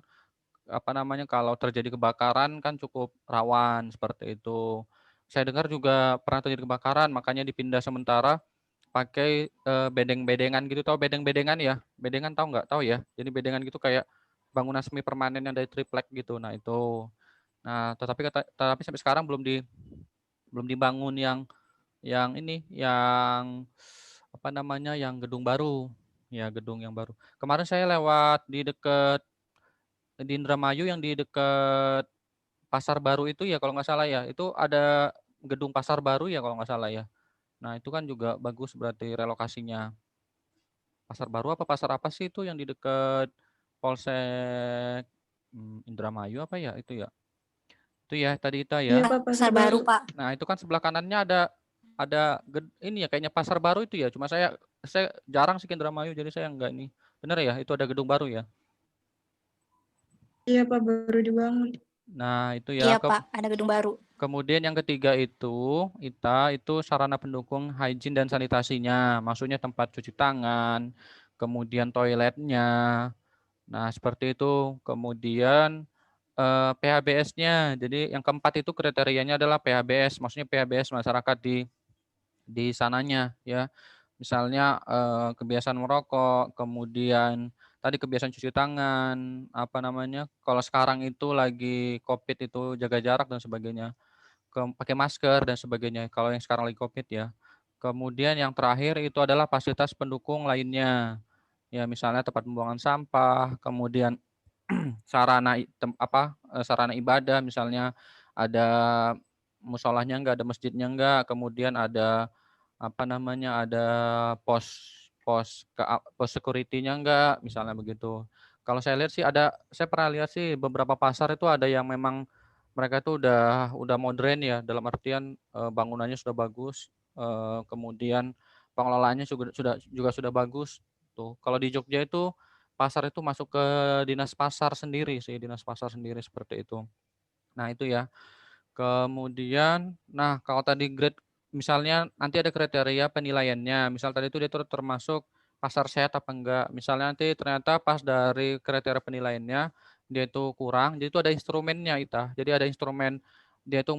Speaker 1: kalau terjadi kebakaran kan cukup rawan seperti itu. Saya dengar juga pernah terjadi kebakaran, makanya dipindah sementara pakai bedeng-bedengan gitu. Tahu bedeng-bedengan ya? Bedengan tahu nggak? Tahu ya? Jadi bedengan gitu kayak bangunan semi permanen yang dari triplek gitu. Nah, itu. Nah, tetapi sampai sekarang belum dibangun yang gedung baru. Ya, gedung yang baru. Kemarin saya lewat di Indramayu yang di dekat Pasar Baru itu ya kalau nggak salah ya. Itu ada gedung Pasar Baru ya kalau nggak salah ya. Nah, itu kan juga bagus berarti relokasinya. Pasar Baru apa pasar apa sih itu yang di dekat Polsek Indramayu apa ya itu ya? Itu ya tadi Ita
Speaker 7: Iya,
Speaker 1: ya.
Speaker 7: Pak,
Speaker 6: Pasar
Speaker 7: Pasar
Speaker 6: Baru,
Speaker 7: Baru.
Speaker 6: Pak.
Speaker 1: Nah, itu kan sebelah kanannya ada ini ya kayaknya Pasar Baru itu ya. Cuma saya jarang sih ke Indramayu jadi saya enggak ini. Bener ya, itu ada gedung baru ya.
Speaker 7: Iya, Pak, baru dibangun.
Speaker 1: Nah, itu ya.
Speaker 6: Iya, Pak, ada gedung baru.
Speaker 1: Kemudian yang ketiga itu sarana pendukung hygiene dan sanitasinya. Maksudnya tempat cuci tangan, kemudian toiletnya. Nah, seperti itu. Kemudian PHBS-nya. Jadi yang keempat itu kriterianya adalah PHBS. Maksudnya PHBS masyarakat di sananya ya. Misalnya kebiasaan merokok, kemudian tadi kebiasaan cuci tangan, apa namanya? Kalau sekarang itu lagi COVID itu jaga jarak dan sebagainya. Pakai masker dan sebagainya. Kalau yang sekarang lagi COVID ya. Kemudian yang terakhir itu adalah fasilitas pendukung lainnya. Ya, misalnya tempat pembuangan sampah, kemudian sarana ibadah misalnya ada musolahnya enggak, ada masjidnya enggak, kemudian ada apa namanya, ada pos pos security-nya enggak, misalnya begitu. Kalau saya lihat sih saya pernah lihat sih beberapa pasar itu ada yang memang mereka itu udah modern ya, dalam artian bangunannya sudah bagus, kemudian pengelolaannya juga sudah bagus tuh. Kalau di Jogja itu pasar itu masuk ke dinas pasar sendiri sih, dinas pasar sendiri seperti itu. Nah, itu ya. Kemudian, nah kalau tadi grade misalnya nanti ada kriteria penilaiannya. Misal tadi itu dia termasuk pasar sehat apa enggak. Misalnya nanti ternyata pas dari kriteria penilaiannya dia itu kurang, jadi itu ada instrumennya Ita. Jadi ada instrumen dia itu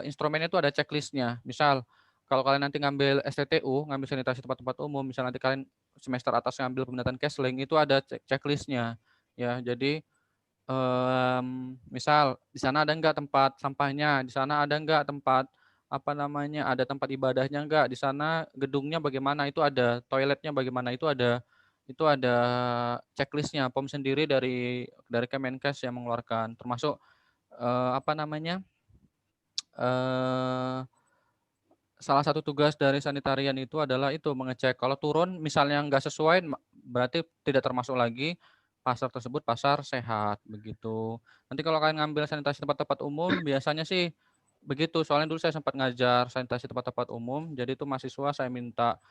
Speaker 1: instrumennya itu ada checklistnya. Misal kalau kalian nanti ngambil STTU, ngambil sanitasi tempat-tempat umum, misal nanti kalian semester atas ngambil peminatan Kesling itu ada checklistnya. Ya, jadi misal di sana ada enggak tempat sampahnya, di sana ada enggak tempat apa namanya, ada tempat ibadahnya enggak, di sana gedungnya bagaimana, itu ada, toiletnya bagaimana, itu ada checklistnya POM sendiri dari Kemenkes yang mengeluarkan, termasuk apa namanya, eh, salah satu tugas dari sanitarian itu adalah itu mengecek kalau turun misalnya nggak sesuai berarti tidak termasuk lagi pasar tersebut pasar sehat begitu. Nanti kalau kalian ngambil sanitasi tempat-tempat umum biasanya sih begitu. Soalnya dulu saya sempat ngajar sanitasi tempat-tempat umum. Jadi itu mahasiswa saya minta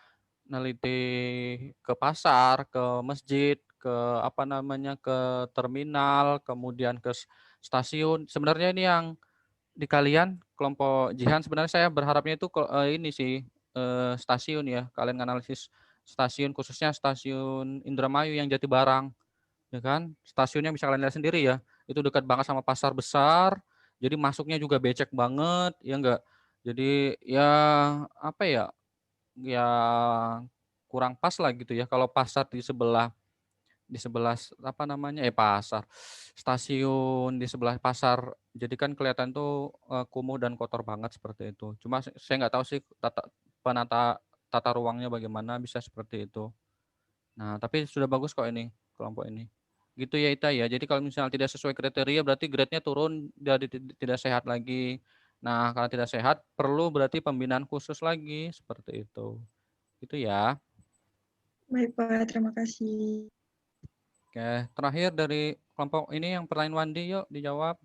Speaker 1: neliti ke pasar, ke masjid, ke apa namanya ke terminal, kemudian ke stasiun. Sebenarnya ini yang di kalian kelompok Jihan sebenarnya saya berharapnya itu ini sih stasiun ya. Kalian analisis stasiun khususnya stasiun Indramayu yang Jatibarang, ya kan? Stasiunnya bisa kalian lihat sendiri ya. Itu dekat banget sama pasar besar. Jadi masuknya juga becek banget, ya enggak? Jadi ya apa ya? Ya kurang pas lah gitu ya kalau pasar di sebelah apa namanya pasar stasiun di sebelah pasar jadi kan kelihatan tuh kumuh dan kotor banget seperti itu cuma saya nggak tahu sih penata tata ruangnya bagaimana bisa seperti itu. Nah tapi sudah bagus kok ini kelompok ini gitu ya Ita ya. Jadi kalau misalnya tidak sesuai kriteria berarti grade-nya turun jadi tidak sehat lagi. Nah kalau tidak sehat perlu berarti pembinaan khusus lagi seperti itu ya.
Speaker 7: Baik, Pak. Terima kasih.
Speaker 1: Oke, terakhir dari kelompok ini yang pertanyaan Wandi, yuk dijawab.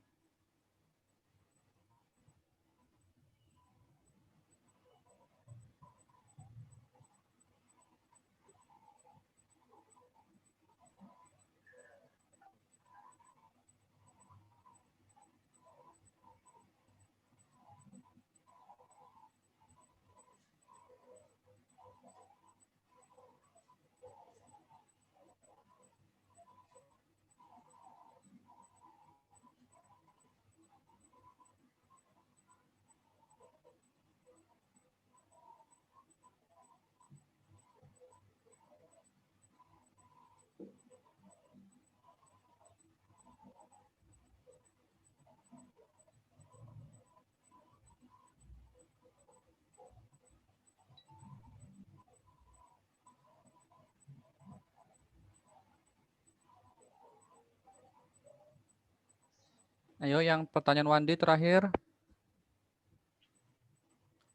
Speaker 1: Ayo yang pertanyaan Wandi terakhir.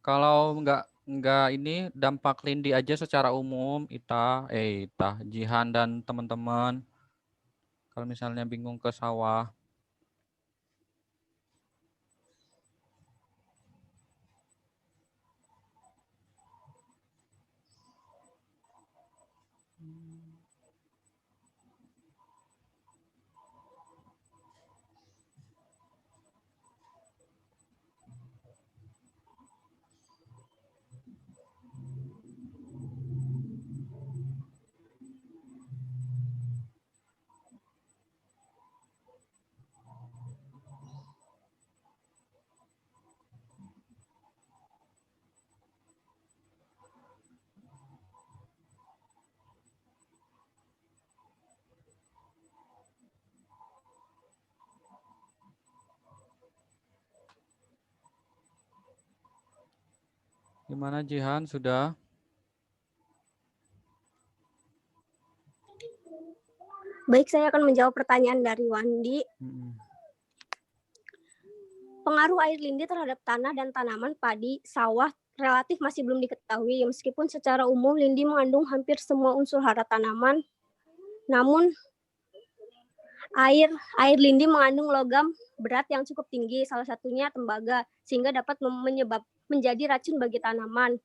Speaker 1: Kalau nggak ini dampak lindi aja secara umum, Jihan dan teman-teman. Kalau misalnya bingung ke sawah. Gimana Jihan, sudah?
Speaker 5: Baik, saya akan menjawab pertanyaan dari Wandi. Pengaruh air lindi terhadap tanah dan tanaman padi, sawah relatif masih belum diketahui. Meskipun secara umum lindi mengandung hampir semua unsur hara tanaman, namun air lindi mengandung logam berat yang cukup tinggi, salah satunya tembaga, sehingga dapat menjadi racun bagi tanaman.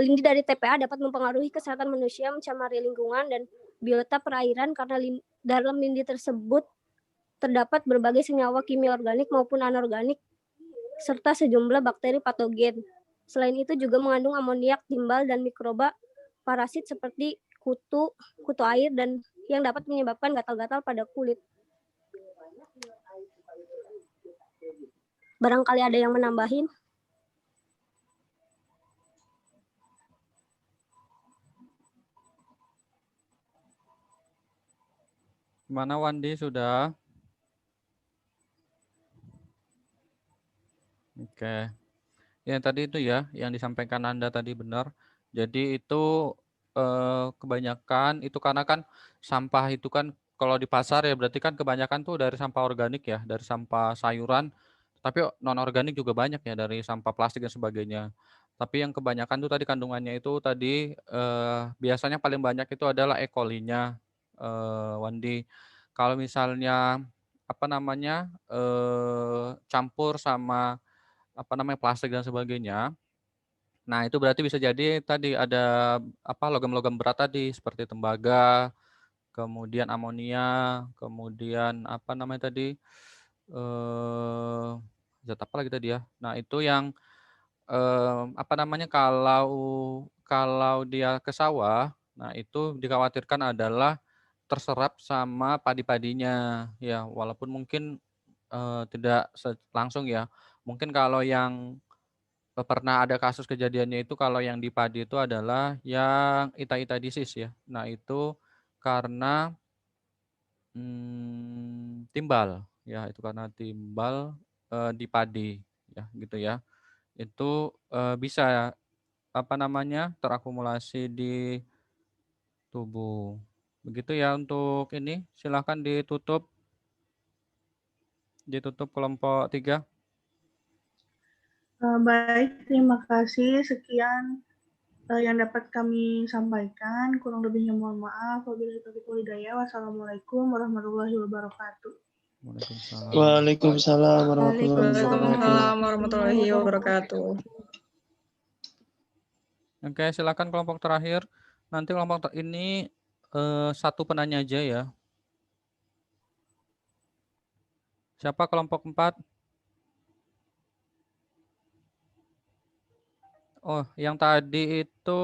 Speaker 5: Lindi dari TPA dapat mempengaruhi kesehatan manusia, mencemari lingkungan dan biota perairan karena dalam lindi tersebut terdapat berbagai senyawa kimia organik maupun anorganik serta sejumlah bakteri patogen. Selain itu juga mengandung amoniak, timbal, dan mikroba parasit seperti kutu air dan yang dapat menyebabkan gatal-gatal pada kulit. Barangkali ada yang menambahin?
Speaker 1: Gimana Wandi, sudah? Oke. Ya tadi itu ya, yang disampaikan Anda tadi benar. Jadi itu kebanyakan itu karena kan sampah itu kan kalau di pasar ya berarti kan kebanyakan tuh dari sampah organik ya, dari sampah sayuran. Tapi non organik juga banyak ya, dari sampah plastik dan sebagainya. Tapi yang kebanyakan tuh tadi kandungannya itu tadi biasanya paling banyak itu adalah E. coli-nya, Wandi. Kalau misalnya apa namanya campur sama apa namanya plastik dan sebagainya. Nah, itu berarti bisa jadi tadi ada apa logam-logam berat tadi seperti tembaga, kemudian amonia, kemudian apa namanya tadi zat apa lagi tadi ya. Nah, itu yang apa namanya kalau dia ke sawah, nah itu dikhawatirkan adalah terserap sama padi-padinya ya, walaupun mungkin tidak langsung ya. Mungkin kalau yang pernah ada kasus kejadiannya itu kalau yang di padi itu adalah yang ita-ita disease ya. Nah itu karena timbal ya, itu karena timbal di padi ya gitu ya. Itu bisa apa namanya terakumulasi di tubuh. Begitu ya untuk ini, silahkan ditutup kelompok 3.
Speaker 2: Baik, terima kasih. Sekian yang dapat kami sampaikan. Kurang lebihnya mohon maaf. Wabillahi taufiq wal hidayah. Wassalamualaikum warahmatullahi wabarakatuh.
Speaker 10: Waalaikumsalam
Speaker 7: warahmatullahi wabarakatuh.
Speaker 1: Oke, silakan kelompok terakhir. Nanti kelompok ini satu penanya aja ya. Siapa kelompok 4? Oh, yang tadi itu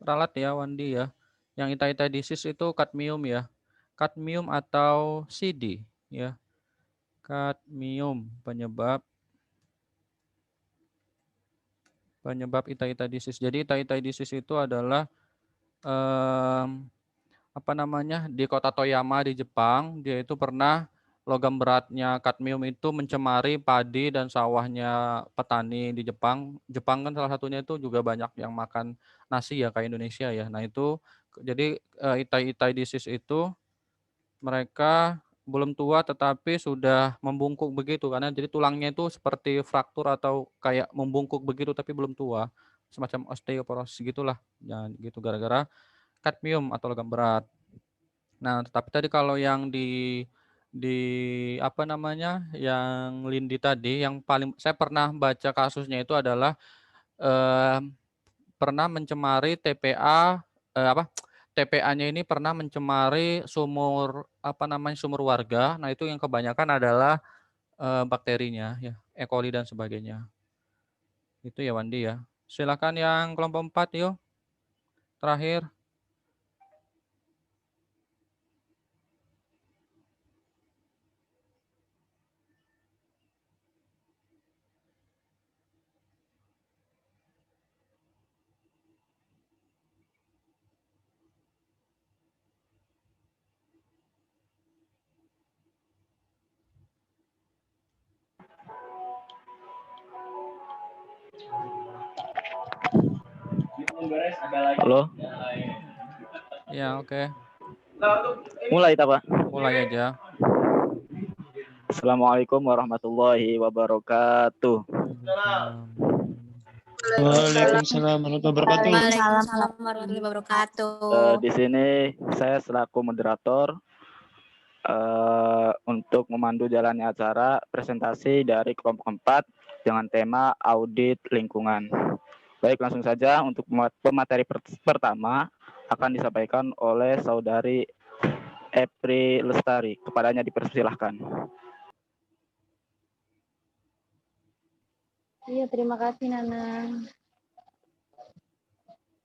Speaker 1: ralat ya, Wandi ya. Yang ita-ita disease itu kadmium ya. Kadmium atau CD ya. Kadmium penyebab ita-ita disease. Jadi ita-ita disease itu adalah apa namanya di kota Toyama di Jepang, dia itu pernah logam beratnya kadmium itu mencemari padi dan sawahnya petani di Jepang. Jepang kan salah satunya itu juga banyak yang makan nasi ya kayak Indonesia ya. Nah itu jadi ita-ita disease itu mereka belum tua tetapi sudah membungkuk begitu, karena jadi tulangnya itu seperti fraktur atau kayak membungkuk begitu tapi belum tua, semacam osteoporosis gitulah, ya gitu gara-gara kadmium atau logam berat. Nah, tetapi tadi kalau yang di apa namanya, yang lindi tadi, yang paling saya pernah baca kasusnya itu adalah, pernah mencemari TPA, TPA-nya ini pernah mencemari sumur, apa namanya, sumur warga. Nah, itu yang kebanyakan adalah, bakterinya ya, E. coli dan sebagainya. Itu ya, Wandi ya. Silakan yang kelompok 4 yuk, terakhir.
Speaker 13: Halo,
Speaker 1: Ya, oke.
Speaker 13: mulai tak Pak?
Speaker 1: Mulai aja.
Speaker 13: Assalamualaikum warahmatullahi wabarakatuh.
Speaker 10: Waalaikumsalam warahmatullahi wabarakatuh.
Speaker 6: Waalaikumsalam warahmatullahi wabarakatuh.
Speaker 13: Di sini saya selaku moderator untuk memandu jalannya acara presentasi dari kelompok 4 dengan tema audit lingkungan. Baik, langsung saja untuk pemateri pertama akan disampaikan oleh saudari Epri Lestari. Kepadanya dipersilahkan.
Speaker 8: Iya, terima kasih Nana.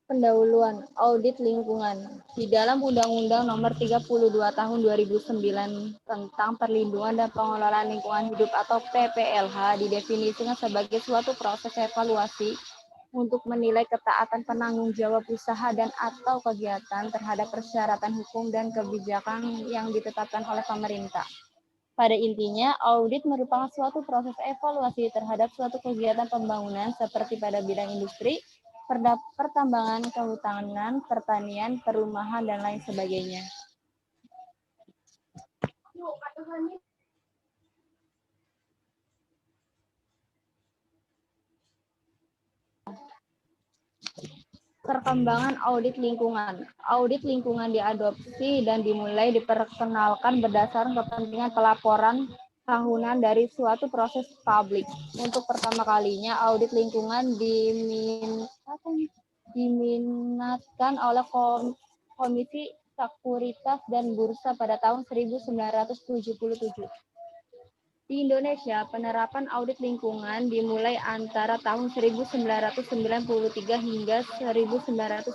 Speaker 8: Pendahuluan audit lingkungan. Di dalam Undang-Undang Nomor 32 Tahun 2009 tentang Perlindungan dan Pengelolaan Lingkungan Hidup atau PPLH didefinisikan sebagai suatu proses evaluasi untuk menilai ketaatan penanggung jawab usaha dan atau kegiatan terhadap persyaratan hukum dan kebijakan yang ditetapkan oleh pemerintah. Pada intinya, audit merupakan suatu proses evaluasi terhadap suatu kegiatan pembangunan seperti pada bidang industri, pertambangan, kehutanan, pertanian, perumahan, dan lain sebagainya. Perkembangan audit lingkungan. Audit lingkungan diadopsi dan dimulai diperkenalkan berdasarkan kepentingan pelaporan tahunan dari suatu proses publik. Untuk pertama kalinya, audit lingkungan diminatkan oleh Komisi Sekuritas dan Bursa pada tahun 1977. Di Indonesia, penerapan audit lingkungan dimulai antara tahun 1993 hingga 1995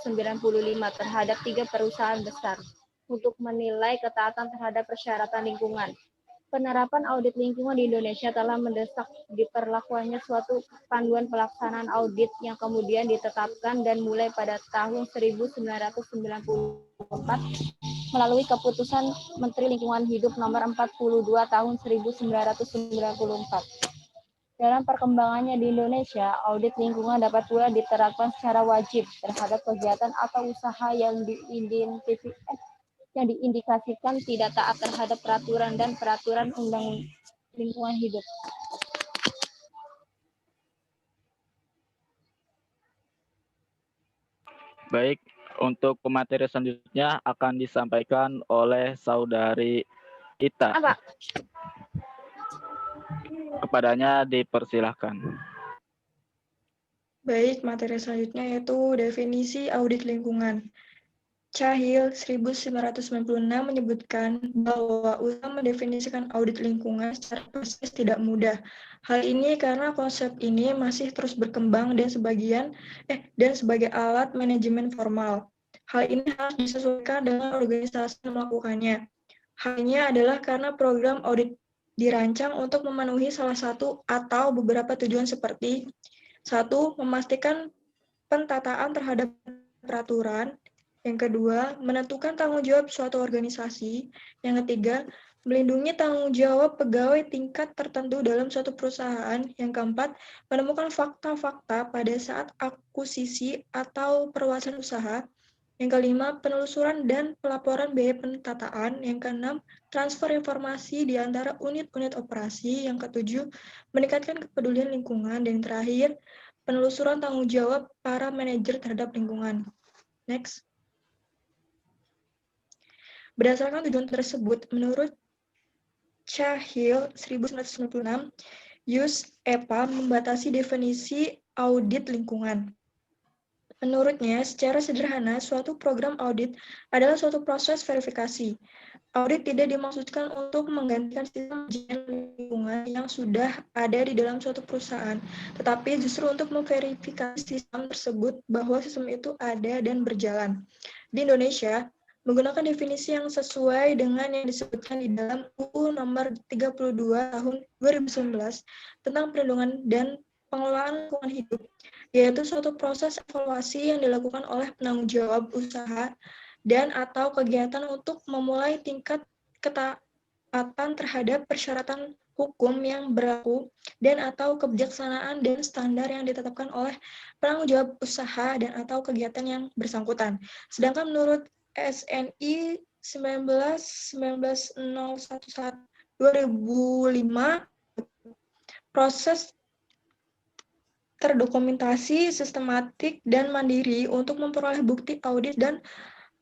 Speaker 8: terhadap 3 perusahaan besar untuk menilai ketaatan terhadap persyaratan lingkungan. Penerapan audit lingkungan di Indonesia telah mendesak diperlakukannya suatu panduan pelaksanaan audit yang kemudian ditetapkan dan mulai pada tahun 1994 melalui keputusan Menteri Lingkungan Hidup nomor 42 tahun 1994. Dalam perkembangannya di Indonesia, audit lingkungan dapat pula diterapkan secara wajib terhadap kegiatan atau usaha yang diindikasikan tidak taat terhadap peraturan dan peraturan undang lingkungan hidup.
Speaker 13: Baik, untuk pemateri selanjutnya akan disampaikan oleh saudari Ita.
Speaker 8: Apa?
Speaker 13: Kepadanya dipersilahkan.
Speaker 7: Baik, materi selanjutnya yaitu definisi audit lingkungan. Cahil 1996 menyebutkan bahwa usaha mendefinisikan audit lingkungan secara persis tidak mudah. Hal ini karena konsep ini masih terus berkembang dan sebagai alat manajemen formal. Hal ini harus disesuaikan dengan organisasi yang melakukannya. Halnya adalah karena program audit dirancang untuk memenuhi salah satu atau beberapa tujuan seperti 1. Memastikan pentataan terhadap peraturan. Yang kedua, menentukan tanggung jawab suatu organisasi. Yang ketiga, melindungi tanggung jawab pegawai tingkat tertentu dalam suatu perusahaan. Yang keempat, menemukan fakta-fakta pada saat akuisisi atau perluasan usaha. Yang kelima, penelusuran dan pelaporan biaya pentataan. Yang keenam, transfer informasi di antara unit-unit operasi. Yang ketujuh, meningkatkan kepedulian lingkungan. Dan yang terakhir, penelusuran tanggung jawab para manajer terhadap lingkungan. Next. Berdasarkan tujuan tersebut, menurut Cahill 1996, Use EPA membatasi definisi audit lingkungan. Menurutnya, secara sederhana, suatu program audit adalah suatu proses verifikasi. Audit tidak dimaksudkan untuk menggantikan sistem lingkungan yang sudah ada di dalam suatu perusahaan, tetapi justru untuk memverifikasi sistem tersebut bahwa sistem itu ada dan berjalan. Di Indonesia, menggunakan definisi yang sesuai dengan yang disebutkan di dalam UU Nomor 32 Tahun 2019 tentang perlindungan dan pengelolaan lingkungan hidup, yaitu suatu proses evaluasi yang dilakukan oleh penanggung jawab usaha dan atau kegiatan untuk memulai tingkat ketaatan terhadap persyaratan hukum yang berlaku dan atau kebijaksanaan dan standar yang ditetapkan oleh penanggung jawab usaha dan atau kegiatan yang bersangkutan. Sedangkan menurut SNI 19.01.2005, proses terdokumentasi, sistematik, dan mandiri untuk memperoleh bukti audit dan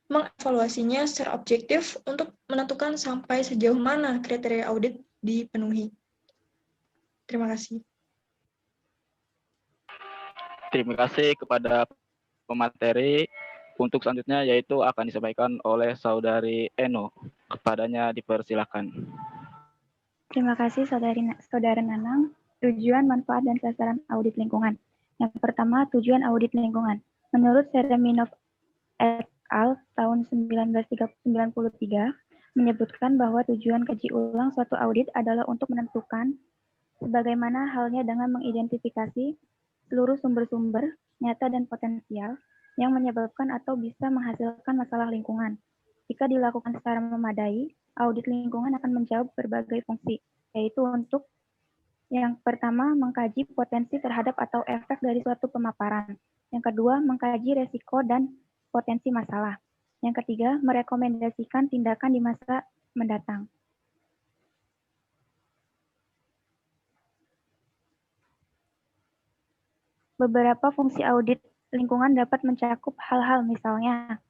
Speaker 7: mengevaluasinya secara objektif untuk menentukan sampai sejauh mana kriteria audit dipenuhi. Terima kasih.
Speaker 13: Terima kasih kepada pemateri. Untuk selanjutnya yaitu akan disampaikan oleh Saudari Eno. Kepadanya dipersilakan.
Speaker 14: Terima kasih Saudara Nanang. Tujuan, manfaat, dan sasaran audit lingkungan. Yang pertama, tujuan audit lingkungan. Menurut Sereminov et al. Tahun 1993 menyebutkan bahwa tujuan kaji ulang suatu audit adalah untuk menentukan sebagaimana halnya dengan mengidentifikasi seluruh sumber-sumber nyata dan potensial yang menyebabkan atau bisa menghasilkan masalah lingkungan. Jika dilakukan secara memadai, audit lingkungan akan menjawab berbagai fungsi, yaitu untuk yang pertama, mengkaji potensi terhadap atau efek dari suatu pemaparan. Yang kedua, mengkaji resiko dan potensi masalah. Yang ketiga, merekomendasikan tindakan di masa mendatang. Beberapa fungsi audit lingkungan dapat mencakup hal-hal misalnya,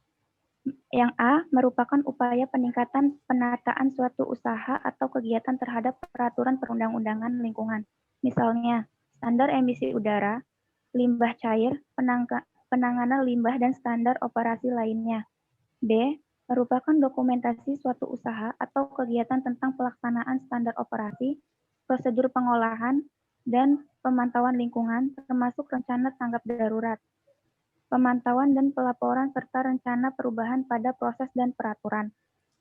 Speaker 14: yang A, merupakan upaya peningkatan penataan suatu usaha atau kegiatan terhadap peraturan perundang-undangan lingkungan. Misalnya, standar emisi udara, limbah cair, penanganan limbah, dan standar operasi lainnya. B, merupakan dokumentasi suatu usaha atau kegiatan tentang pelaksanaan standar operasi, prosedur pengolahan, dan pemantauan lingkungan, termasuk rencana tanggap darurat, pemantauan dan pelaporan serta rencana perubahan pada proses dan peraturan.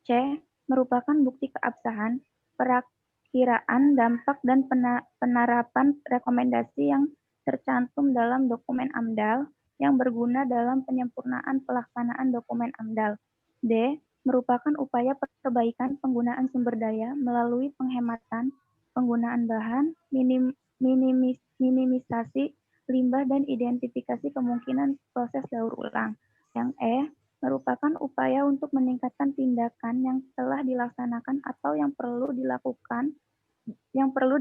Speaker 14: C, merupakan bukti keabsahan, perakiraan dampak dan penerapan rekomendasi yang tercantum dalam dokumen AMDAL yang berguna dalam penyempurnaan pelaksanaan dokumen AMDAL. D, merupakan upaya perbaikan penggunaan sumber daya melalui penghematan, penggunaan bahan, minimisasi limbah, dan identifikasi kemungkinan proses daur ulang. Yang E, merupakan upaya untuk meningkatkan tindakan yang telah dilaksanakan atau yang perlu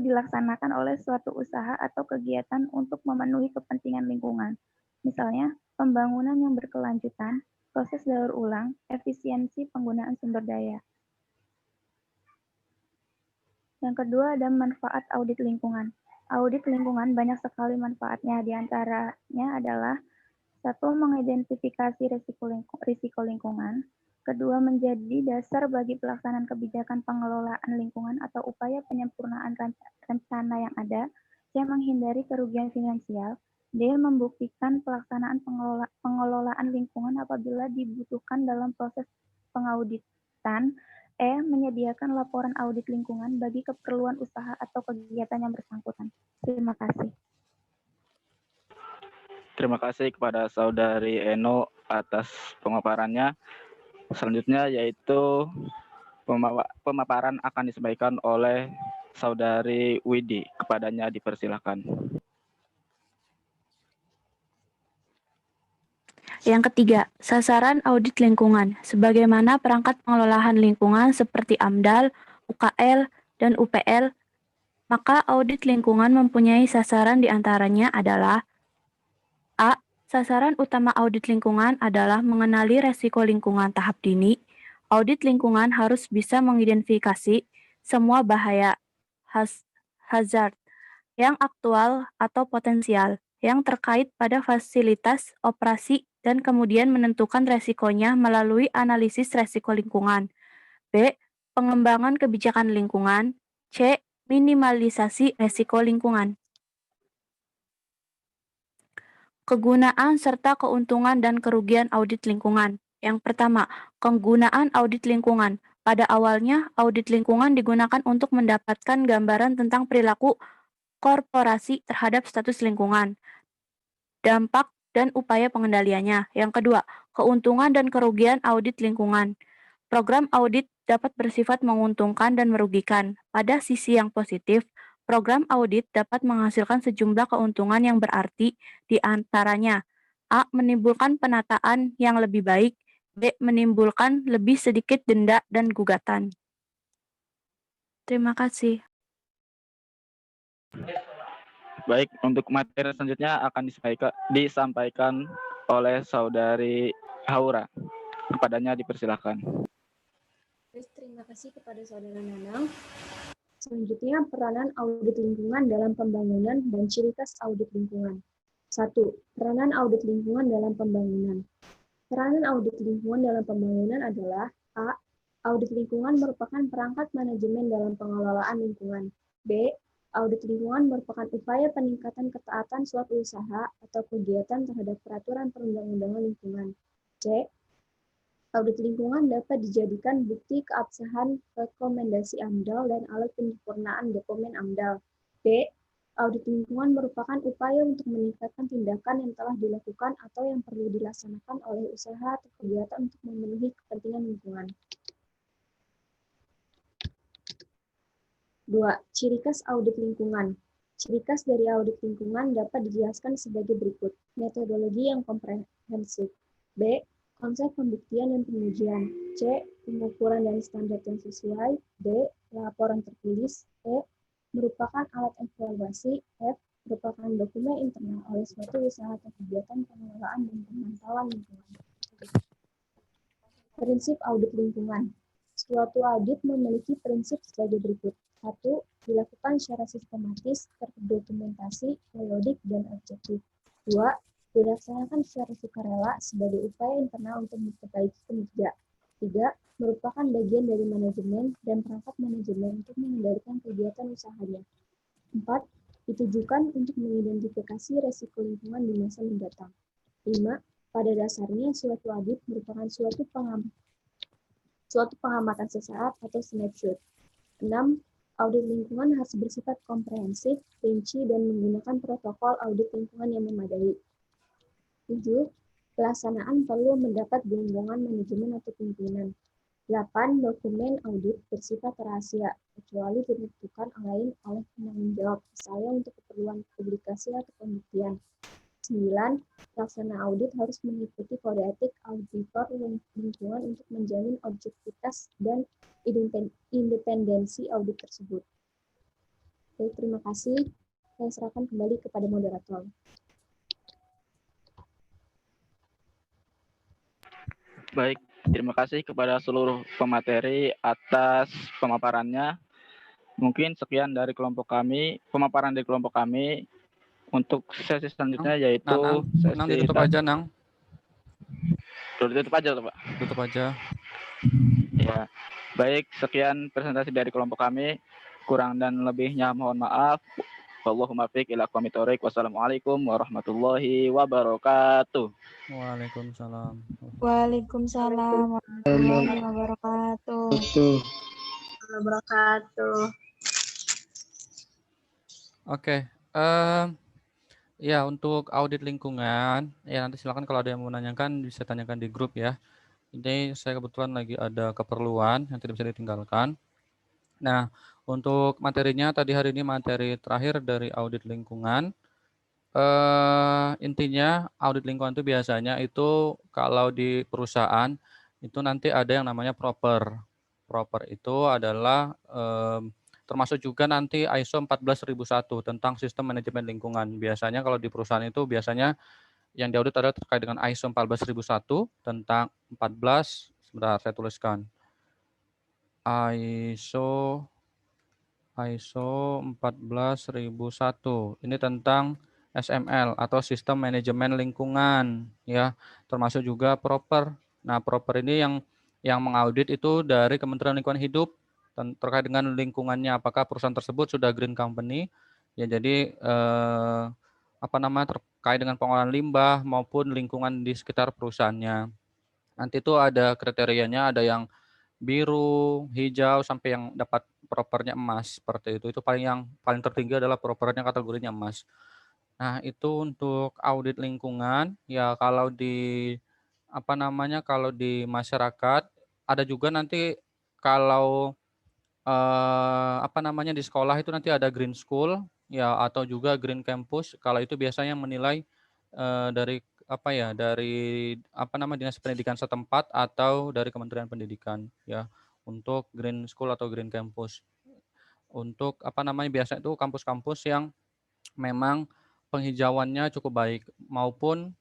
Speaker 14: dilaksanakan oleh suatu usaha atau kegiatan untuk memenuhi kepentingan lingkungan. Misalnya, pembangunan yang berkelanjutan, proses daur ulang, efisiensi penggunaan sumber daya. Yang kedua ada manfaat audit lingkungan. Audit lingkungan banyak sekali manfaatnya, diantaranya adalah satu, mengidentifikasi risiko lingkungan. Kedua, menjadi dasar bagi pelaksanaan kebijakan pengelolaan lingkungan atau upaya penyempurnaan rencana yang ada. C, menghindari kerugian finansial. D, membuktikan pelaksanaan pengelolaan lingkungan apabila dibutuhkan dalam proses pengauditan. E, menyediakan laporan audit lingkungan bagi keperluan usaha atau kegiatan yang bersangkutan. Terima kasih.
Speaker 13: Terima kasih kepada Saudari Eno atas pemaparannya. Selanjutnya yaitu pemaparan akan disampaikan oleh Saudari Widi. Kepadanya dipersilakan.
Speaker 14: Yang ketiga, sasaran audit lingkungan. Sebagaimana perangkat pengelolaan lingkungan seperti AMDAL, UKL, dan UPL, maka audit lingkungan mempunyai sasaran diantaranya adalah A. Sasaran utama audit lingkungan adalah mengenali resiko lingkungan tahap dini. Audit lingkungan harus bisa mengidentifikasi semua bahaya hazard yang aktual atau potensial yang terkait pada fasilitas operasi dan kemudian menentukan resikonya melalui analisis resiko lingkungan. B. Pengembangan kebijakan lingkungan. C. Minimalisasi resiko lingkungan. Kegunaan serta keuntungan dan kerugian audit lingkungan. Yang pertama, kegunaan audit lingkungan. Pada awalnya, audit lingkungan digunakan untuk mendapatkan gambaran tentang perilaku korporasi terhadap status lingkungan, dampak, dan upaya pengendaliannya. Yang kedua, keuntungan dan kerugian audit lingkungan. Program audit dapat bersifat menguntungkan dan merugikan. Pada sisi yang positif, program audit dapat menghasilkan sejumlah keuntungan yang berarti, di antaranya A. Menimbulkan penataan yang lebih baik, B. Menimbulkan lebih sedikit denda dan gugatan. Terima kasih.
Speaker 13: Baik, untuk materi selanjutnya akan disampaikan oleh Saudari Haura. Kepadanya dipersilakan.
Speaker 15: Terima kasih kepada Saudara Nanang. Selanjutnya, peranan audit lingkungan dalam pembangunan dan ciri khas audit lingkungan. 1. Peranan audit lingkungan dalam pembangunan. Peranan audit lingkungan dalam pembangunan adalah A. Audit lingkungan merupakan perangkat manajemen dalam pengelolaan lingkungan. B. Audit lingkungan merupakan upaya peningkatan ketaatan suatu usaha atau kegiatan terhadap peraturan perundang-undangan lingkungan. C. Audit lingkungan dapat dijadikan bukti keabsahan rekomendasi AMDAL dan alat penyempurnaan dokumen AMDAL. D. Audit lingkungan merupakan upaya untuk meningkatkan tindakan yang telah dilakukan atau yang perlu dilaksanakan oleh usaha atau kegiatan untuk memenuhi kepentingan lingkungan. 2. Ciri khas audit lingkungan. Ciri khas dari audit lingkungan dapat dijelaskan sebagai berikut. Metodologi yang komprehensif. B. Konsep pembuktian dan pengujian. C. Pengukuran dan standar yang sesuai. D. Laporan tertulis. E. Merupakan alat evaluasi. F. Merupakan dokumen internal oleh suatu usaha atau kegiatan pengelolaan dan pemantauan lingkungan. Prinsip audit lingkungan. Suatu audit memiliki prinsip sebagai berikut. 1. Dilakukan secara sistematis, terdokumentasi, periodik, dan objektif. 2. Dilaksanakan secara sukarela sebagai upaya internal untuk memperbaiki kinerja. 3. Merupakan bagian dari manajemen dan perangkat manajemen untuk mengendalikan kegiatan usahanya. 4. Ditujukan untuk mengidentifikasi resiko lingkungan di masa mendatang. 5. Pada dasarnya, suatu audit merupakan suatu pengamatan sesaat atau snapshot. 6. Audit lingkungan harus bersifat komprehensif, rinci, dan menggunakan protokol audit lingkungan yang memadai. 7. Pelaksanaan perlu mendapat bimbingan manajemen atau pimpinan. 8. Dokumen audit bersifat rahasia, kecuali ditentukan oleh penanggung jawab, misalnya untuk keperluan publikasi atau pembuktian. 9. Pelaksana audit harus mengikuti kode etik auditor lingkungan untuk menjamin objektivitas dan independensi audit tersebut. Oke, terima kasih. Saya serahkan kembali kepada moderator.
Speaker 13: Baik, terima kasih kepada seluruh pemateri atas pemaparannya. Mungkin sekian dari kelompok kami, pemaparan dari kelompok kami. Untuk sesi selanjutnya yaitu sesi
Speaker 1: ditutup aja, Nang.
Speaker 13: Tutup aja, Pak.
Speaker 1: Tutup aja.
Speaker 13: Ya. Baik, sekian presentasi dari kelompok kami. Kurang dan lebihnya mohon maaf. Wallahumma fiq ila aqwamit thoriq. Wassalamualaikum warahmatullahi wabarakatuh.
Speaker 1: Waalaikumsalam.
Speaker 12: Waalaikumsalam warahmatullahi wabarakatuh.
Speaker 1: Oke. Ya, untuk audit lingkungan, ya nanti silakan kalau ada yang mau menanyakan bisa tanyakan di grup ya. Ini saya kebetulan lagi ada keperluan yang tidak bisa ditinggalkan. Nah, untuk materinya tadi hari ini materi terakhir dari audit lingkungan. Intinya audit lingkungan itu biasanya itu kalau di perusahaan itu nanti ada yang namanya proper. Proper itu adalah termasuk juga nanti ISO 14001 tentang sistem manajemen lingkungan. Biasanya kalau di perusahaan itu biasanya yang diaudit adalah terkait dengan ISO 14001 tentang 14, sebentar saya tuliskan. ISO 14001. Ini tentang SML atau sistem manajemen lingkungan ya, termasuk juga proper. Nah, proper ini yang mengaudit itu dari Kementerian Lingkungan Hidup terkait dengan lingkungannya, apakah perusahaan tersebut sudah green company ya, jadi terkait dengan pengolahan limbah maupun lingkungan di sekitar perusahaannya. Nanti itu ada kriterianya, ada yang biru, hijau, sampai yang dapat propernya emas seperti itu. Itu yang paling tertinggi adalah propernya kategorinya emas. Nah, itu untuk audit lingkungan. Ya, kalau di kalau di masyarakat ada juga nanti kalau di sekolah itu nanti ada green school ya, atau juga green campus. Kalau itu biasanya menilai dari Dinas Pendidikan setempat atau dari Kementerian Pendidikan ya, untuk green school atau green campus. Untuk biasanya itu kampus-kampus yang memang penghijauannya cukup baik, maupun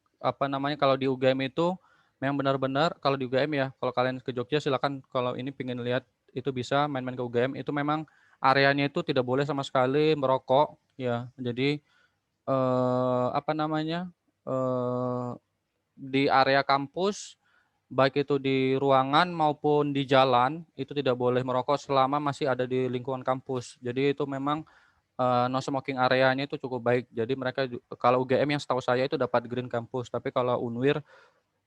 Speaker 1: kalau di UGM itu memang benar-benar, kalau di UGM ya, kalau kalian ke Jogja silakan, kalau ini pengen lihat itu bisa main-main ke UGM, itu memang areanya itu tidak boleh sama sekali merokok ya. Jadi di area kampus, baik itu di ruangan maupun di jalan, itu tidak boleh merokok selama masih ada di lingkungan kampus. Jadi itu memang no smoking areanya itu cukup baik. Jadi mereka kalau UGM yang setahu saya itu dapat green campus, tapi kalau Unwir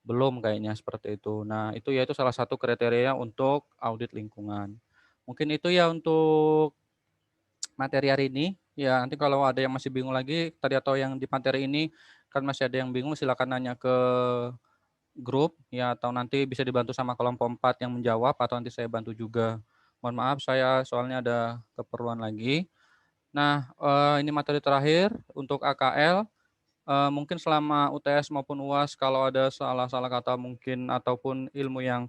Speaker 1: belum kayaknya seperti itu. Nah, itu ya itu salah satu kriteria untuk audit lingkungan. Mungkin itu ya untuk materi hari ini. Ya, nanti kalau ada yang masih bingung lagi tadi atau yang di materi ini kan masih ada yang bingung, silakan nanya ke grup ya, atau nanti bisa dibantu sama kelompok 4 yang menjawab, atau nanti saya bantu juga. Mohon maaf, saya soalnya ada keperluan lagi. Nah, ini materi terakhir untuk AKL. Mungkin selama UTS maupun UAS kalau ada salah-salah kata mungkin ataupun ilmu yang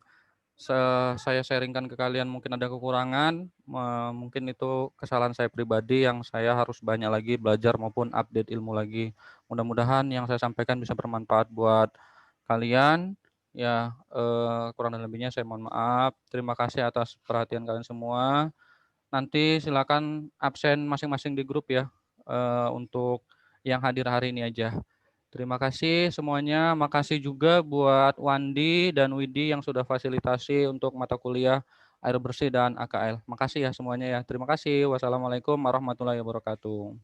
Speaker 1: saya sharingkan ke kalian mungkin ada kekurangan, mungkin itu kesalahan saya pribadi yang saya harus banyak lagi belajar maupun update ilmu lagi. Mudah-mudahan yang saya sampaikan bisa bermanfaat buat kalian. Ya, kurang dan lebihnya saya mohon maaf. Terima kasih atas perhatian kalian semua. Nanti silakan absen masing-masing di grup ya, untuk yang hadir hari ini aja. Terima kasih semuanya. Makasih juga buat Wandi dan Widi yang sudah fasilitasi untuk mata kuliah air bersih dan AKL. Makasih ya semuanya ya. Terima kasih. Wassalamualaikum warahmatullahi wabarakatuh.